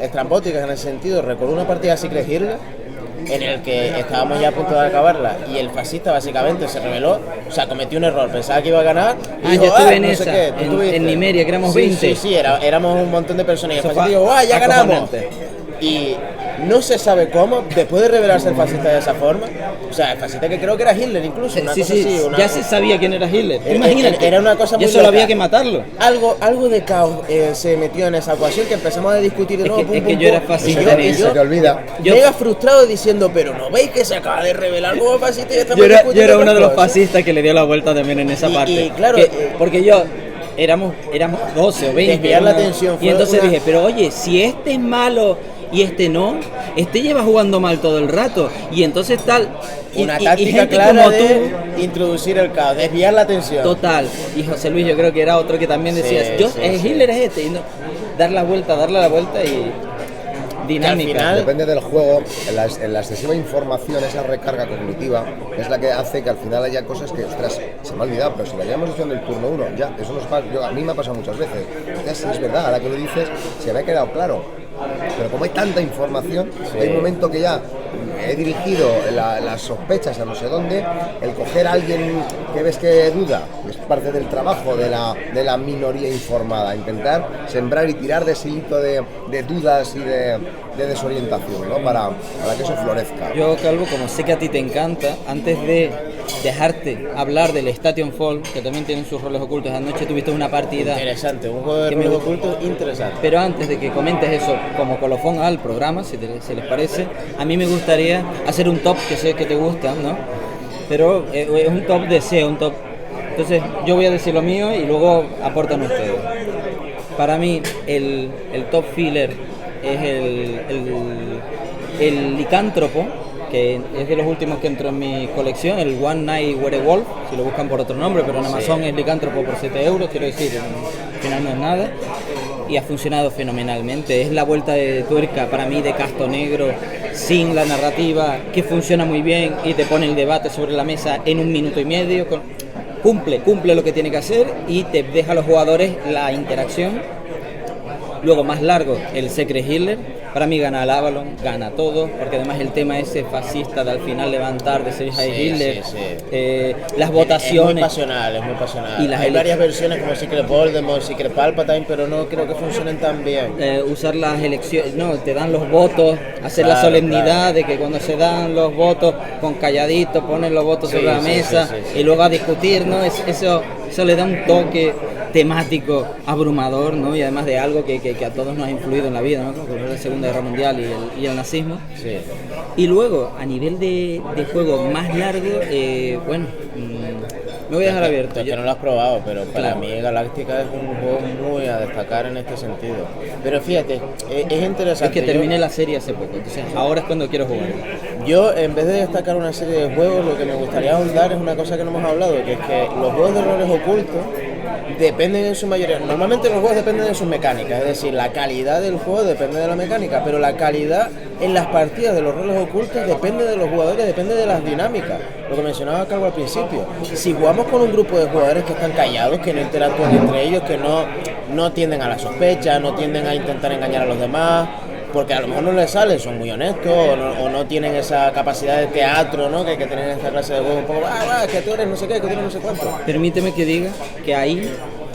estrambóticas en ese sentido. Recuerdo una partida de Secret Hitler en el que estábamos ya a punto de acabarla y el fascista básicamente se rebeló, o sea, cometió un error, pensaba que iba a ganar y dijo, yo estuve en no esa, sé qué, en Nimeria, que éramos 20. Sí, éramos un montón de personas y el fascista dijo, ya ganamos. Y no se sabe cómo, después de revelarse el fascista de esa forma, o sea, el fascista que creo que era Hitler incluso, una cosa así, ya se sabía quién era Hitler. Imagínate, era una cosa muy loca. Solo había que matarlo. Algo de caos se metió en esa ecuación que empezamos a discutir de nuevo. Es que yo era fascista. Se te olvida. Mega frustrado diciendo, pero no veis que se acaba de revelar como fascista y estamos discutiendo. Yo era uno de los fascistas que le dio la vuelta también en esa parte. Y claro, porque yo éramos 12 o 20. Desviar la atención. Y entonces dije, pero oye, si este es malo y este no, este lleva jugando mal todo el rato y entonces tal. Una táctica clara como de introducir el caos, desviar la atención. Total. Y José Luis yo creo que era otro que también decía, Hitler es este, y no, darle la vuelta y dinámica. Final, depende del juego, la excesiva información, esa recarga cognitiva, es la que hace que al final haya cosas que, ostras, se me ha olvidado, pero si la hayamos hecho en el turno 1, ya, eso nos pasa, a mí me ha pasado muchas veces. Entonces, es verdad, ahora que lo dices, se me ha quedado claro. Pero como hay tanta información, hay un momento que ya he dirigido las sospechas a no sé dónde, el coger a alguien que ves que duda, es parte del trabajo de la minoría informada, intentar sembrar y tirar de ese hito de dudas y de desorientación, ¿no? Para que eso florezca. Yo, Calvo, como sé que a ti te encanta, antes de dejarte hablar del Station Fall, que también tienen sus roles ocultos, anoche tuviste una partida interesante, un juego de roles ocultos interesante. Pero antes de que comentes eso como colofón al programa, si les parece, a mí me gustaría hacer un top, que sé que te gusta, ¿no? Pero es un top de SEO, un top. Entonces yo voy a decir lo mío y luego aportan ustedes. Para mí el top filler es el licántropo, que es de los últimos que entró en mi colección, el One Night Werewolf, si lo buscan por otro nombre, pero en Amazon es licántropo por 7 euros, quiero decir, al final no es nada, y ha funcionado fenomenalmente. Es la vuelta de tuerca para mí de Casto Negro, sin la narrativa, que funciona muy bien y te pone el debate sobre la mesa en 1 minuto y medio, cumple lo que tiene que hacer y te deja a los jugadores la interacción. Luego, más largo, el Secret Hitler. Para mí gana el Avalon, gana todo, porque además el tema ese fascista de al final levantar de ser Hitler, las votaciones. Es muy pasional, es muy pasional. Y hay varias versiones como Secret Voldemort, Secret Palpatine, pero no creo que funcionen tan bien. Usar las elecciones, no, te dan los votos, hacer la solemnidad de que cuando se dan los votos con calladito, ponen los votos sobre la mesa y luego a discutir, ¿no? Eso le da un toque temático abrumador, ¿no? Y además de algo que a todos nos ha influido en la vida, ¿no? Como la Segunda Guerra Mundial y el nazismo. Sí. Y luego, a nivel de juego más largo, bueno, me voy a dejar abierto. Yo no lo has probado, pero para mí Galáctica es un juego muy a destacar en este sentido. Pero fíjate, es interesante. Es que terminé la serie hace poco, entonces ahora es cuando quiero jugar. Yo, en vez de destacar una serie de juegos, lo que me gustaría ahondar es una cosa que no hemos hablado, que es que los juegos de roles ocultos dependen en su mayoría, normalmente los juegos dependen de sus mecánicas, es decir, la calidad del juego depende de la mecánica, pero la calidad en las partidas de los roles ocultos depende de los jugadores, depende de las dinámicas, lo que mencionaba Calvo al principio. Si jugamos con un grupo de jugadores que están callados, que no interactúan entre ellos, que no tienden a la sospecha, no tienden a intentar engañar a los demás, porque a lo mejor no les salen, son muy honestos o no tienen esa capacidad de teatro, ¿no? que hay que tener en esta clase de juego, un poco, que tú eres no sé qué, que tú eres no sé cuánto. Permíteme que diga que ahí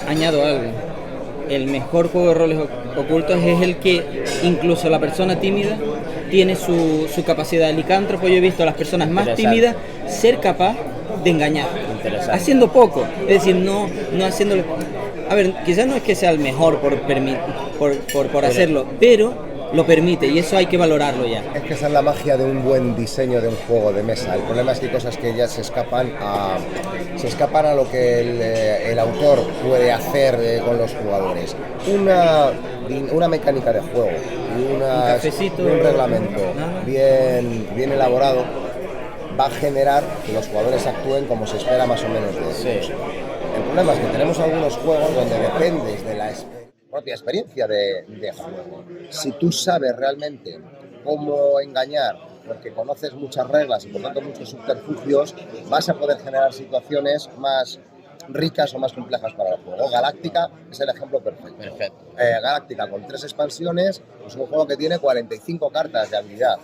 añado algo. El mejor juego de roles ocultos es el que incluso la persona tímida tiene su capacidad de licántropo. Yo he visto a las personas más tímidas ser capaz de engañar, haciendo poco, es decir, no haciéndolo. A ver, quizás no es que sea el mejor por hacerlo, pero lo permite y eso hay que valorarlo ya. Es que esa es la magia de un buen diseño de un juego de mesa. El problema es que hay cosas que ya se escapan a lo que el autor puede hacer con los jugadores. Una mecánica de juego y un reglamento bien elaborado va a generar que los jugadores actúen como se espera más o menos de ellos. El problema es que tenemos algunos juegos donde dependes de la propia experiencia de juego. Si tú sabes realmente cómo engañar, porque conoces muchas reglas y por tanto muchos subterfugios, vas a poder generar situaciones más ricas o más complejas para el juego. Galáctica es el ejemplo perfecto. Galáctica con 3 expansiones es un juego que tiene 45 cartas de habilidad,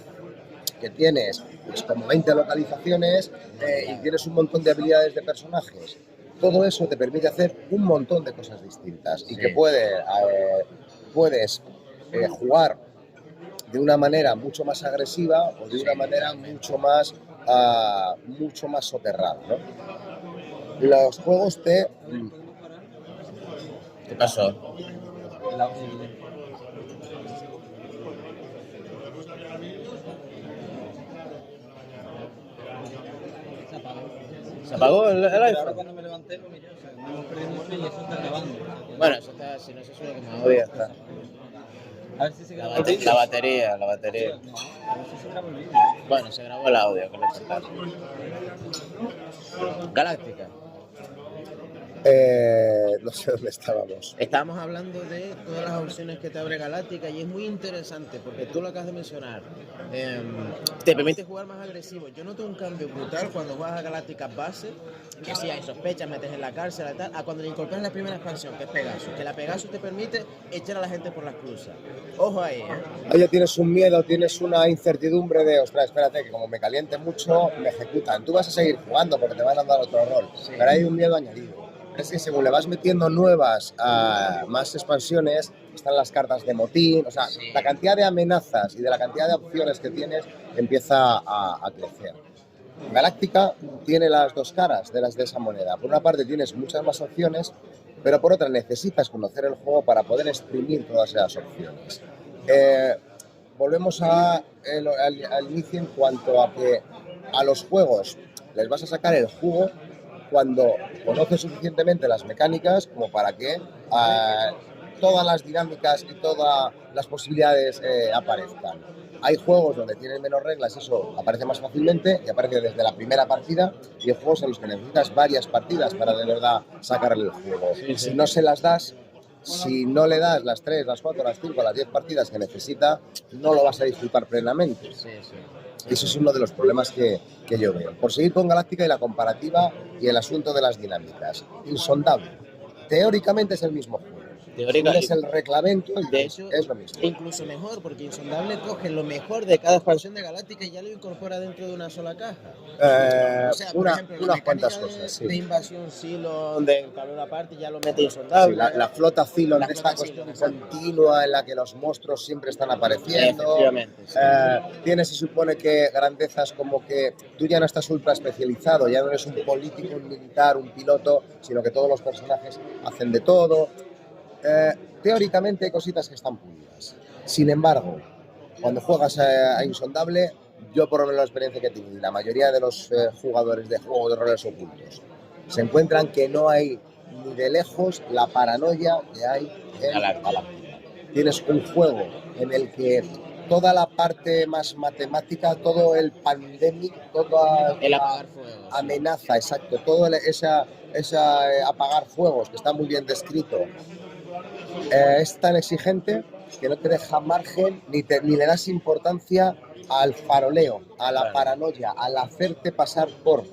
que tienes pues, como 20 localizaciones y tienes un montón de habilidades de personajes. Todo eso te permite hacer un montón de cosas distintas y que puedes jugar de una manera mucho más agresiva o de una manera mucho más soterrada, ¿no? Los juegos ¿Qué pasó? ¿Se apagó el iPhone? Ahora cuando me levanté lo miré, o sea, no hemos perdido mucho y eso está acabando. Bueno, eso está, si no se sube como audio, está. A ver si se graba La batería. No, a ver si se graba el vídeo. Bueno, se grabó el audio, que es lo importante. Galáctica. No sé dónde estábamos. Estábamos hablando de todas las opciones que te abre Galáctica y es muy interesante porque tú lo acabas de mencionar. Te permite jugar más agresivo. Yo noto un cambio brutal cuando vas a Galáctica base, que si hay sospechas, metes en la cárcel y tal, a cuando le incorporas la primera expansión, que es Pegasus. Que la Pegasus te permite echar a la gente por las cruzas. Ojo ahí, Ahí ya tienes un miedo, tienes una incertidumbre de, ostras, espérate, que como me caliente mucho, me ejecutan. Tú vas a seguir jugando porque te van a dar otro rol, pero hay un miedo añadido. Es que según le vas metiendo nuevas, más expansiones, están las cartas de motín, o sea, la cantidad de amenazas y de la cantidad de opciones que tienes empieza a crecer. Galáctica tiene las dos caras de esa moneda. Por una parte tienes muchas más opciones, pero por otra necesitas conocer el juego para poder exprimir todas esas opciones. Volvemos al inicio en cuanto a que a los juegos les vas a sacar el jugo cuando conoces suficientemente las mecánicas como para que todas las dinámicas y todas las posibilidades aparezcan. Hay juegos donde tienen menos reglas y eso aparece más fácilmente y aparece desde la primera partida, y hay juegos en los que necesitas varias partidas para de verdad sacarle el juego. Si no se las das, si no le das las 3, las 4, las 5, las 10 partidas que necesita, no lo vas a disfrutar plenamente. Eso es uno de los problemas que yo veo. Por seguir con Galáctica y la comparativa y el asunto de las dinámicas. Insondable. Teóricamente es el mismo juego. Teóricamente. Es el reglamento y De hecho, es lo mismo. incluso mejor, porque Insondable coge lo mejor de cada expansión de Galáctica y ya lo incorpora dentro de una sola caja. O sea, por ejemplo, la Unas mecánica cuantas cosas, sí. de invasión Cylon, de tablero aparte, ya lo mete Insondable. Sí, la flota Cylon, La de esta flota Cylon, cuestión continua en la que los monstruos siempre están apareciendo. Efectivamente, sí. Tiene, se supone que grandezas como que tú ya no estás ultra especializado, ya no eres un político, un militar, un piloto, sino que todos los personajes hacen de todo. Teóricamente hay cositas que están pulidas. Sin embargo, cuando juegas a Insondable, yo por lo menos la experiencia que he tenido y la mayoría de los jugadores de juegos de roles ocultos se encuentran que no hay ni de lejos la paranoia que hay en Galáctica. Tienes un juego en el que toda la parte más matemática, todo el pandemic, toda El la apagar fuegos. amenaza, exacto, todo esa apagar fuegos que está muy bien descrito, es tan exigente que no te deja margen ni le das importancia al faroleo, a la paranoia, al hacerte pasar por.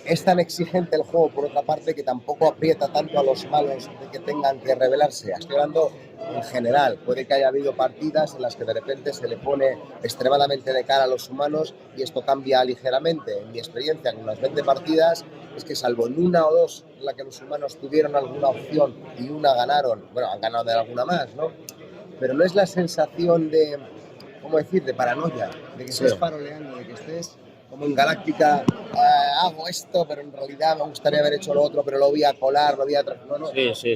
Es tan exigente el juego, por otra parte, que tampoco aprieta tanto a los malos de que tengan que rebelarse. Estoy hablando en general. Puede que haya habido partidas en las que de repente se le pone extremadamente de cara a los humanos y esto cambia ligeramente. En mi experiencia, con las 20 partidas, es que salvo en una o dos en la que los humanos tuvieron alguna opción y una ganaron, bueno, han ganado de alguna más, ¿no? Pero no es la sensación de, ¿cómo decir?, de paranoia, de que estés faroleando, de que estés como en Galáctica, hago esto, pero en realidad me gustaría haber hecho lo otro, pero lo voy a colar, lo voy a... No. Sí.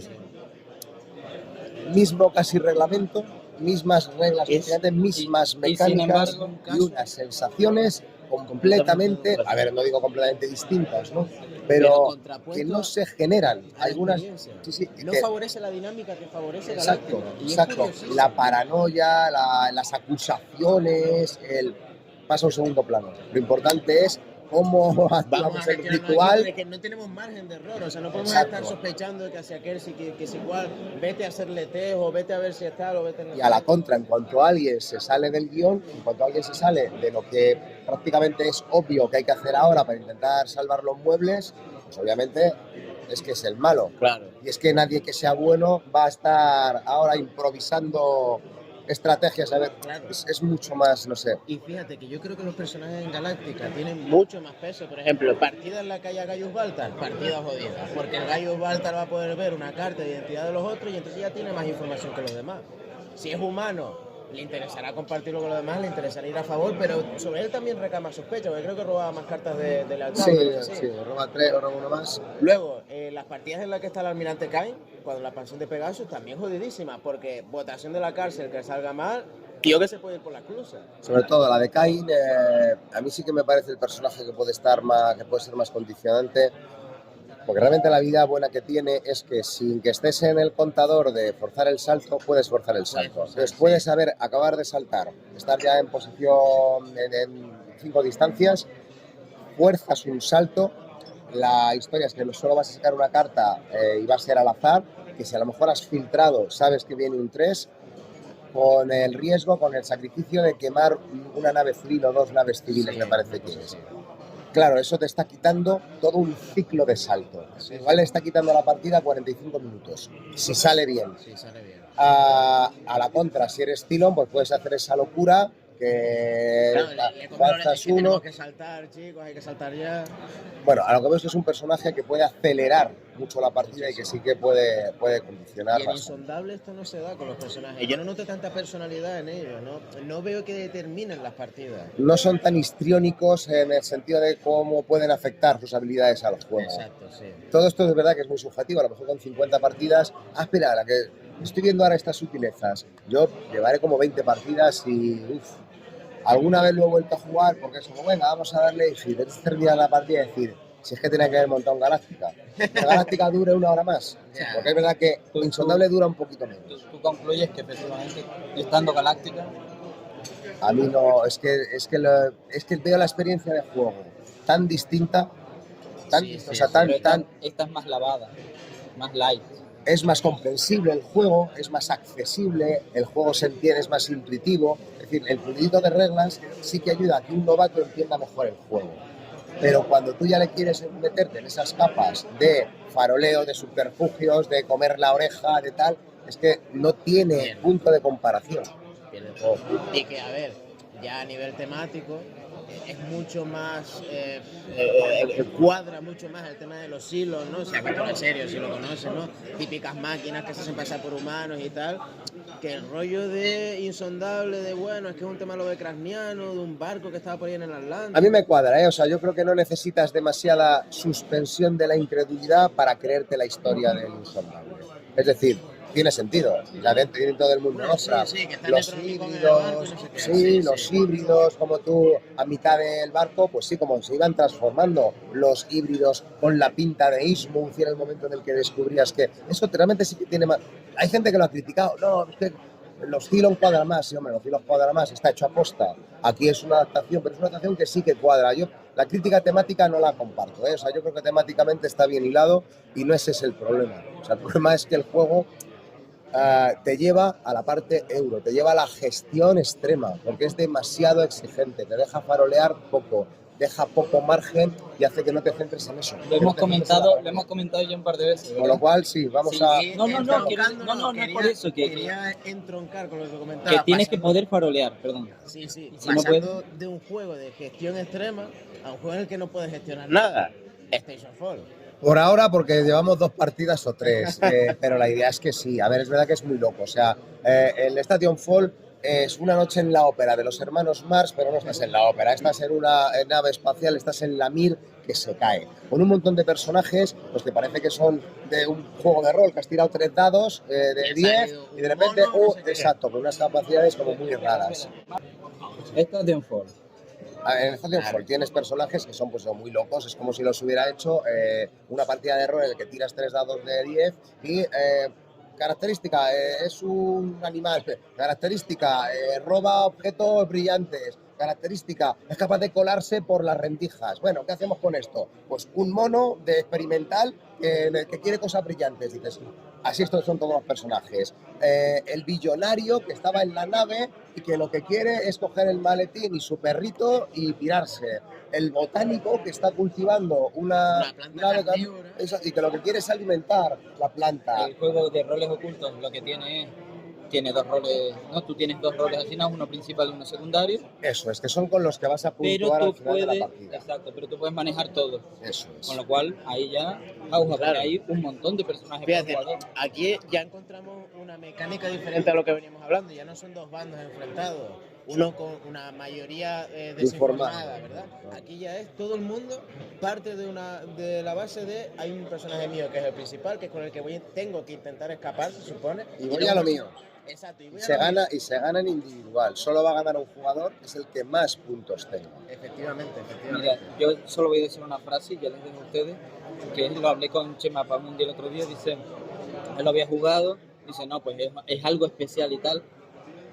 Mismo casi reglamento, mismas reglas, mismas mecánicas y unas sensaciones completamente, a ver, no digo completamente distintas, ¿no? Pero que no se generan. Algunas, no que, favorece la dinámica que favorece exacto, Galáctica. Exacto. La paranoia, las acusaciones, pasa a un segundo plano. Lo importante es cómo actuamos el ritual. De que no tenemos margen de error, o sea, no podemos estar sospechando de que hacia aquel que es igual, vete a hacerle test o vete a ver si es tal o vete a... Y a la contra, en cuanto alguien se sale del guión, en cuanto alguien se sale de lo que prácticamente es obvio que hay que hacer ahora para intentar salvar los muebles, pues obviamente es que es el malo. Claro. Y es que nadie que sea bueno va a estar ahora improvisando estrategias, a ver, claro. Es mucho más, no sé. Y fíjate que yo creo que los personajes en Galáctica tienen mucho más peso. Por ejemplo, partida en la que haya Gaius Baltar, partida jodida, porque el Gaius Baltar va a poder ver una carta de identidad de los otros y entonces ya tiene más información que los demás. Si es humano, le interesará compartirlo con los demás, le interesará ir a favor, pero sobre él también recae más sospecha, porque creo que robaba más cartas de lealtad. Sí, roba 3 o roba uno más. Luego, las partidas en las que está el almirante Cain, cuando la expansión de Pegasus, también jodidísima, porque votación de la cárcel que salga mal, tío que se puede ir por la cruz. Sobre todo la de Cain, a mí sí que me parece el personaje que puede ser más condicionante. Porque realmente la vida buena que tiene es que sin que estés en el contador de forzar el salto, puedes forzar el salto. Entonces puedes saber acabar de saltar, estar ya en posición en 5 distancias, fuerzas un salto. La historia es que solo vas a sacar una carta y va a ser al azar, que si a lo mejor has filtrado, sabes que viene un 3, con el riesgo, con el sacrificio de quemar una nave civil o 2 naves civiles, me parece que es. Claro, eso te está quitando todo un ciclo de salto. Igual le está quitando la partida 45 minutos, si sale bien. A la contra, si eres Cylon, pues puedes hacer esa locura que lanzas uno. Tenemos que saltar, chicos, hay que saltar ya. Bueno, a lo que veo es que es un personaje que puede acelerar mucho la partida y que sí que puede condicionar. Y en Insondable esto no se da con los personajes. Yo no noto tanta personalidad en ellos, no veo que determinen las partidas. No son tan histriónicos en el sentido de cómo pueden afectar sus habilidades al juego. Exacto, sí. Todo esto es verdad que es muy subjetivo, a lo mejor con 50 partidas. Espera, a la que estoy viendo ahora estas sutilezas. Yo llevaré como 20 partidas y alguna vez lo he vuelto a jugar porque es como, venga, vamos a darle, y si debes terminar la partida y decir, si es que tenía que haber montado en Galáctica. Que Galáctica dure 1 hora más. Porque es verdad que Insondable dura un poquito menos. ¿Tú concluyes que efectivamente, estando Galáctica? A mí no, es que veo la experiencia de juego tan distinta, esta es más lavada, más light. Es más comprensible el juego, es más accesible, el juego se entiende, es más intuitivo. Es decir, el pulidito de reglas sí que ayuda a que un novato entienda mejor el juego. Pero cuando tú ya le quieres meterte en esas capas de faroleo, de subterfugios, de comer la oreja, de tal, es que no tiene Bien. punto de comparación. Pierde poco. Y que, a ver, ya a nivel temático, es mucho más, cuadra mucho más el tema de los silos, ¿no? Si has visto la serie, si lo conoces, ¿no? Típicas máquinas que se hacen pasar por humanos y tal, que el rollo de insondable, de bueno, es que es un tema lovecraftiano, de un barco que estaba por ahí en el Atlántico. A mí me cuadra, ¿eh? O sea, yo creo que no necesitas demasiada suspensión de la incredulidad para creerte la historia del insondable. Es decir, tiene sentido. La gente dentro del mundo Bueno, Ostra, sí, que está los dentro del hormigón en el barco y híbridos, no sé qué. sí, los híbridos, como tú a mitad del barco, pues sí, como se iban transformando los híbridos con la pinta de Innsmouth, y en el momento en el que descubrías que eso realmente sí que tiene más. Hay gente que lo ha criticado, no, es que los Cylon cuadra más, sí, hombre, los Cylon cuadra más, está hecho a posta. Aquí es una adaptación, pero es una adaptación que sí que cuadra. Yo la crítica temática no la comparto, ¿eh? O sea, yo creo que temáticamente está bien hilado y no ese es el problema. O sea, el problema es que el juego te lleva a la parte euro, te lleva a la gestión extrema, porque es demasiado exigente, te deja farolear poco, deja poco margen y hace que no te centres en eso. Lo hemos comentado ya un par de veces, Con ¿verdad? lo cual, sí, vamos Sí, a... no es por eso que Quería entroncar con lo que comentaba. que tienes que pasando- poder farolear, perdón. Sí, sí, Y si no pasando de un juego de gestión extrema a un juego en el que no puedes gestionar nada. Station Fall. Por ahora, porque llevamos 2 partidas o 3, pero la idea es que sí. A ver, es verdad que es muy loco. O sea, el Station Fall es una noche en la ópera de los hermanos Mars, pero no estás en la ópera. Estás en una nave espacial, estás en la Mir que se cae. Con un montón de personajes, pues que parece que son de un juego de rol, que has tirado 3 dados de 10 y de repente, exacto, con unas capacidades como muy raras. Station Fall. En Station Fall tienes personajes que son pues muy locos, es como si los hubiera hecho una partida de rol en el que tiras 3 dados de 10 y característica, es un animal, característica, roba objetos brillantes, característica, es capaz de colarse por las rendijas. Bueno, ¿qué hacemos con esto? Pues un mono de experimental que quiere cosas brillantes, dices. Así estos son todos los personajes. El billonario que estaba en la nave y que lo que quiere es coger el maletín y su perrito y pirarse. El botánico que está cultivando una planta carnívora. y que lo que quiere es alimentar la planta. El juego de roles ocultos lo que tiene 2 roles, ¿no? Tú tienes 2 roles asignados, uno principal y uno secundario. Eso, es que son con los que vas a Pero puntuar tú al final de la puedes, partida. exacto, pero tú puedes manejar todo. Eso es. Con lo cual, ahí ya, por ahí un montón de personajes. Fíjate, por jugador. aquí ya encontramos una mecánica diferente a lo que veníamos hablando. Ya no son 2 bandos enfrentados, uno con una mayoría desinformada, ¿verdad? Aquí ya es todo el mundo parte de la base de hay un personaje mío que es el principal, que es con el que tengo que intentar escapar, se supone. Y voy a lo mío. Exacto. Y Se gana en individual. Solo va a ganar un jugador que es el que más puntos tenga. Efectivamente. Mira, yo solo voy a decir una frase y ya les dejo a ustedes, que lo hablé con Chema Pamundi el otro día, dice, él lo había jugado, dice, no, pues es algo especial y tal.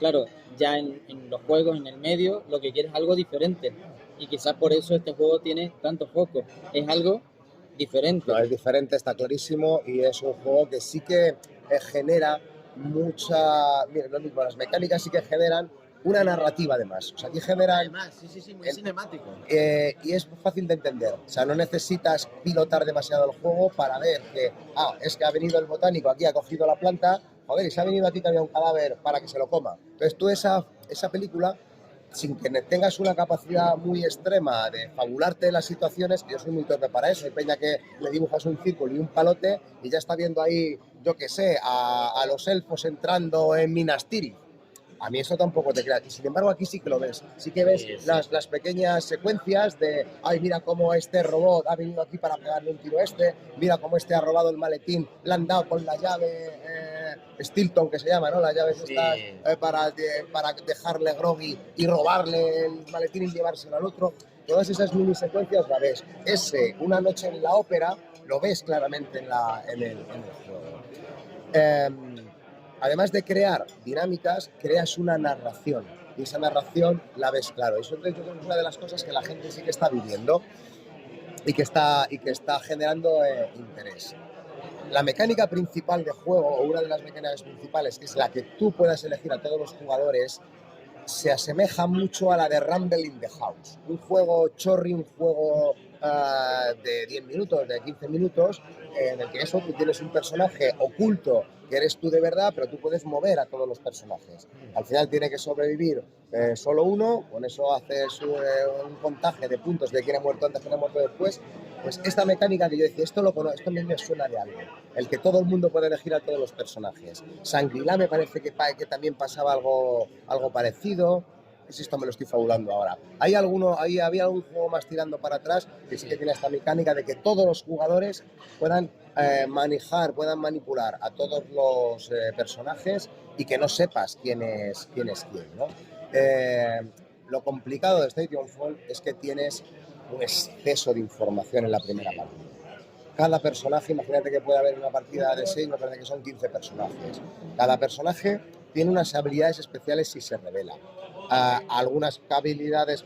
Claro, ya en los juegos, en el medio, lo que quieres es algo diferente. Y quizás por eso este juego tiene tanto foco. Es algo diferente. No, es diferente, está clarísimo, y es un juego que sí que genera mucha... Mira, lo mismo, las mecánicas sí que generan una narrativa además. O sea, aquí generan... Además, sí, muy cinemático. Y es fácil de entender. O sea, no necesitas pilotar demasiado el juego para ver que, es que ha venido el botánico aquí, ha cogido la planta, joder, y se ha venido aquí que había un cadáver para que se lo coma. Entonces tú esa película, sin que tengas una capacidad muy extrema de fabularte las situaciones, yo soy muy torpe para eso, hay peña que le dibujas un círculo y un palote y ya está viendo ahí, yo qué sé, a los elfos entrando en Minas Tirith. A mí eso tampoco te crea. Y sin embargo aquí sí que lo ves. Sí que ves las pequeñas secuencias de, ay, mira cómo este robot ha venido aquí para pegarle un tiro a este, mira cómo este ha robado el maletín, le han dado con la llave Stilton, que se llama, ¿no? Las llaves estas para dejarle groggy y robarle el maletín y llevárselo al otro. Todas esas mini secuencias la ves. Una noche en la ópera, lo ves claramente en el juego. Además de crear dinámicas, creas una narración y esa narración la ves claro. Eso yo creo que es una de las cosas que la gente sí que está viviendo y que está generando interés. La mecánica principal de juego, o una de las mecánicas principales, que es la que tú puedas elegir a todos los jugadores, se asemeja mucho a la de Rumble in the House. Un juego chorri, un juego de 10 minutos, de 15 minutos, en el que tú tienes un personaje oculto que eres tú de verdad, pero tú puedes mover a todos los personajes. Al final tiene que sobrevivir solo uno, con eso haces un contaje de puntos de quién ha muerto antes, quién ha muerto después. Pues esta mecánica que yo decía, esto a mí me suena de algo, el que todo el mundo puede elegir a todos los personajes. Shangri-La me parece que también pasaba algo parecido. Si esto me lo estoy fabulando ahora. Había algún juego más tirando para atrás que sí que tiene esta mecánica de que todos los jugadores puedan manejar, puedan manipular a todos los personajes y que no sepas quién es quién, ¿no? Lo complicado de Titanfall es que tienes un exceso de información en la primera partida. Cada personaje, imagínate que puede haber una partida de 6, me parece que son 15 personajes. Cada personaje tiene unas habilidades especiales si se revela. Algunas habilidades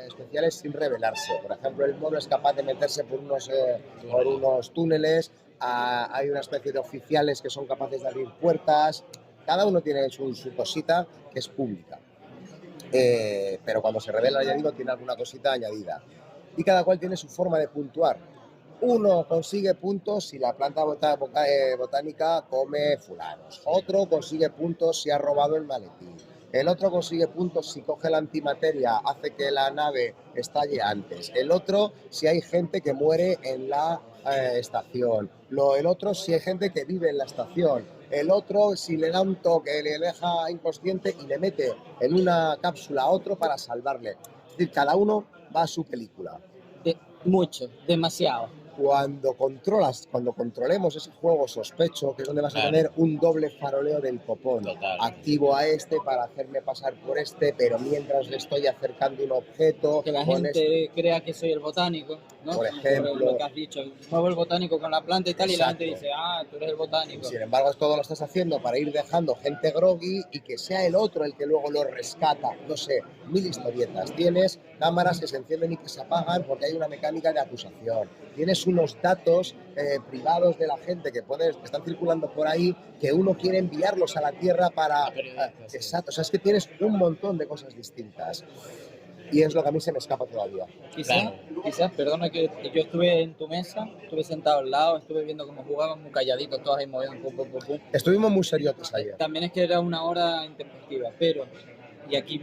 especiales sin revelarse. Por ejemplo, el mono es capaz de meterse por unos túneles. Hay una especie de oficiales que son capaces de abrir puertas. Cada uno tiene su cosita que es pública. Pero cuando se revela, ya digo, tiene alguna cosita añadida. Y cada cual tiene su forma de puntuar. Uno consigue puntos si la planta botánica come fulanos. Otro consigue puntos si ha robado el maletín. El otro consigue puntos si coge la antimateria, hace que la nave estalle antes. El otro si hay gente que muere en la estación. El otro si hay gente que vive en la estación. El otro si le da un toque, le deja inconsciente y le mete en una cápsula a otro para salvarle. Es decir, cada uno va a su película. Mucho, demasiado. Cuando controlemos ese juego, sospecho que es donde vas a tener un doble faroleo del copón. Total. Activo a este para hacerme pasar por este, pero mientras le estoy acercando un objeto. Que la gente crea que soy el botánico, ¿no? Por ejemplo. Lo que has dicho, muevo el botánico con la planta y tal, Exacto. y la gente dice, tú eres el botánico. Sin embargo, todo lo estás haciendo para ir dejando gente groggy y que sea el otro el que luego lo rescata. No sé, 1000 historietas. Tienes cámaras que se encienden y que se apagan porque hay una mecánica de acusación. Tienes unos datos privados de la gente que están circulando por ahí que uno quiere enviarlos a la Tierra para... Exacto, o sea, es que tienes un montón de cosas distintas. Y es lo que a mí se me escapa todavía. Quizás, perdona que yo estuve en tu mesa, estuve sentado al lado, estuve viendo cómo jugaban muy calladitos, todos ahí moviendo, pum. Estuvimos muy seriosos ayer. También es que era una hora intempestiva, pero, y aquí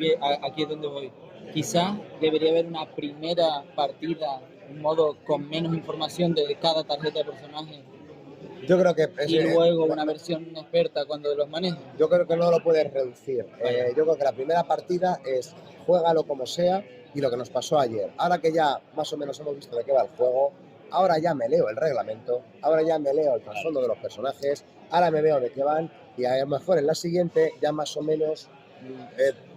es donde voy, quizás debería haber una primera partida, un modo con menos información de cada tarjeta de personaje. Yo creo que... Y luego una versión experta cuando los maneja. Yo creo que no lo puedes reducir. Yo creo que la primera partida es juégalo como sea y lo que nos pasó ayer. Ahora que ya más o menos hemos visto de qué va el juego, ahora ya me leo el reglamento, ahora ya me leo el trasfondo de los personajes, ahora me veo de qué van y a lo mejor en la siguiente ya más o menos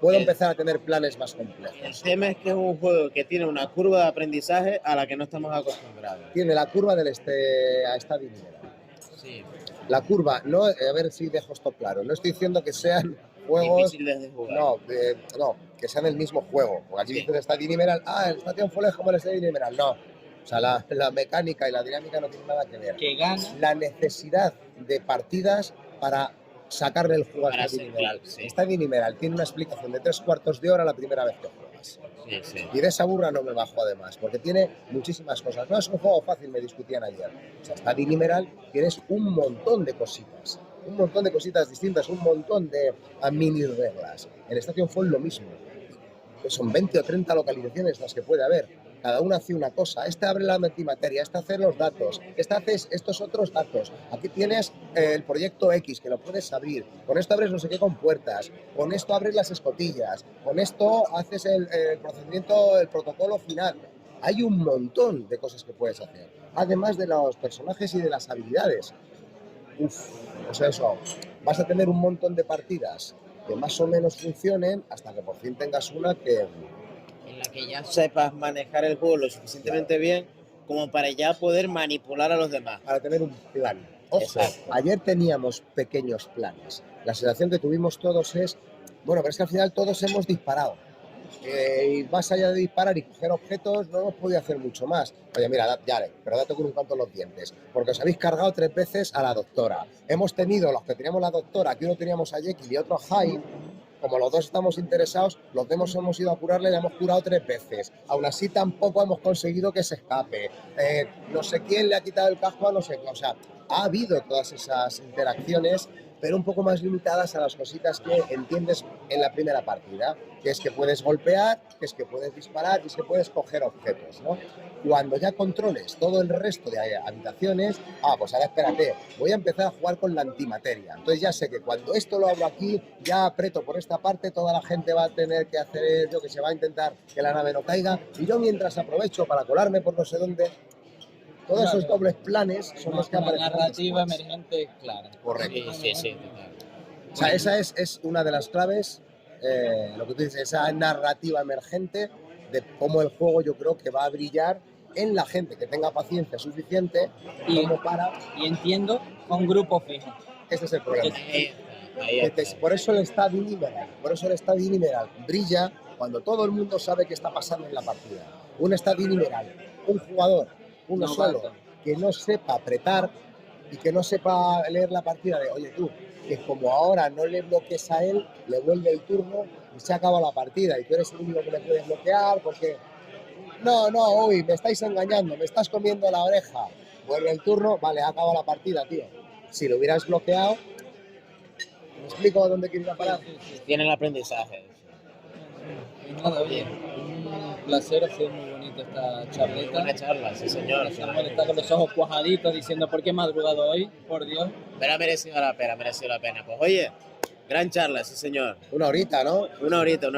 puedo empezar a tener planes más complejos. El tema es que es un juego que tiene una curva de aprendizaje a la que no estamos acostumbrados. Tiene la curva del a esta divinidad. Sí. La curva, no, a ver si dejo esto claro, no estoy diciendo que sean juegos... Difíciles de jugar. No, que sean el mismo juego. Porque aquí dicen Stadium Emerald, el Titanfall es como el Stadium Emerald. No, o sea, la mecánica y la dinámica no tienen nada que ver. Que gana. La necesidad de partidas para sacarle el juego a Stadium Emerald. Sí. Stadium Emerald tiene una explicación de 3/4 de hora la primera vez que juegas. Sí. Y de esa burra no me bajo además, porque tiene muchísimas cosas. No es un juego fácil, me discutían ayer. O sea, Stadium Emerald tienes un montón de cositas. Un montón de cositas distintas, un montón de mini reglas. En Titanfall lo mismo. Pues son 20 o 30 localizaciones las que puede haber. Cada una hace una cosa. Esta abre la antimateria, esta hace los datos, esta hace estos otros datos. Aquí tienes el proyecto X, que lo puedes abrir. Con esto abres no sé qué con puertas. Con esto abres las escotillas. Con esto haces el procedimiento, el protocolo final. Hay un montón de cosas que puedes hacer. Además de los personajes y de las habilidades. O sea, eso, vas a tener un montón de partidas que más o menos funcionen hasta que por fin tengas una que... En la que ya sepas manejar el juego lo suficientemente bien como para ya poder manipular a los demás. Para tener un plan. Ojo, ayer teníamos pequeños planes. La sensación que tuvimos todos es, bueno, pero es que al final todos hemos disparado. Y más allá de disparar y coger objetos, no hemos podido hacer mucho más. Oye, mira, pero date con un canto en los dientes, porque os habéis cargado 3 veces a la doctora. Hemos tenido, los que teníamos la doctora, aquí uno teníamos a Jekyll y otro a Hyde, como los dos estamos interesados, los dos hemos ido a curarle, le hemos curado 3 veces. Aún así tampoco hemos conseguido que se escape. No sé quién le ha quitado el casco a no sé qué. O sea, ha habido todas esas interacciones, pero un poco más limitadas a las cositas que entiendes en la primera partida, que es que puedes golpear, que es que puedes disparar y es que puedes coger objetos, ¿no? Cuando ya controles todo el resto de habitaciones, pues ahora espérate, voy a empezar a jugar con la antimateria. Entonces ya sé que cuando esto lo abro aquí, ya aprieto por esta parte, toda la gente va a tener que hacer, yo que se va a intentar que la nave no caiga, y yo mientras aprovecho para colarme por no sé dónde. Todos esos dobles planes son los que aparecen. Una narrativa emergente clara. Correcto. Sí. O sea, esa es una de las claves, lo que tú dices, esa narrativa emergente de cómo el juego yo creo que va a brillar en la gente que tenga paciencia suficiente como para... Y entiendo, con grupos fijos. Ese es el problema. Ahí está. Por eso el Stade Universal brilla cuando todo el mundo sabe qué está pasando en la partida. Un Stade Universal, un jugador, uno solo, que no sepa apretar y que no sepa leer la partida de, oye tú, que como ahora no le bloquees a él, le vuelve el turno y se acaba la partida y tú eres el único que le puedes bloquear porque... No, uy, me estáis engañando, me estás comiendo la oreja. Vuelve el turno, vale, acaba la partida, tío. Si lo hubieras bloqueado, ¿me explico a dónde quiero ir a parar? Tiene el aprendizaje. Y nada, oye, un placer, ha sido muy bonita esta charleta. Buena charla, sí señor. Samuel está con los ojos cuajaditos diciendo ¿por qué he madrugado hoy? Por Dios. Pero ha merecido la pena, Pues oye, gran charla, sí señor. Una horita, ¿no? Una horita.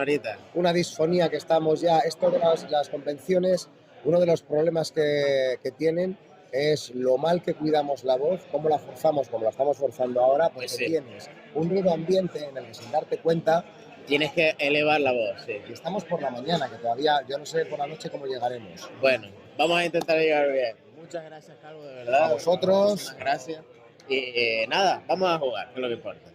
Una disfonía que estamos ya, esto de las convenciones, uno de los problemas que tienen es lo mal que cuidamos la voz, cómo la forzamos, como la estamos forzando ahora, porque Pues sí. tienes un ruido ambiente en el que sin darte cuenta, Tienes que elevar la voz, sí. y estamos por la mañana, que todavía, yo no sé por la noche cómo llegaremos. Bueno, vamos a intentar llegar bien. Muchas gracias, Calvo, de verdad. A vosotros. Muchísimas gracias. Y nada, vamos a jugar, que es lo que importa.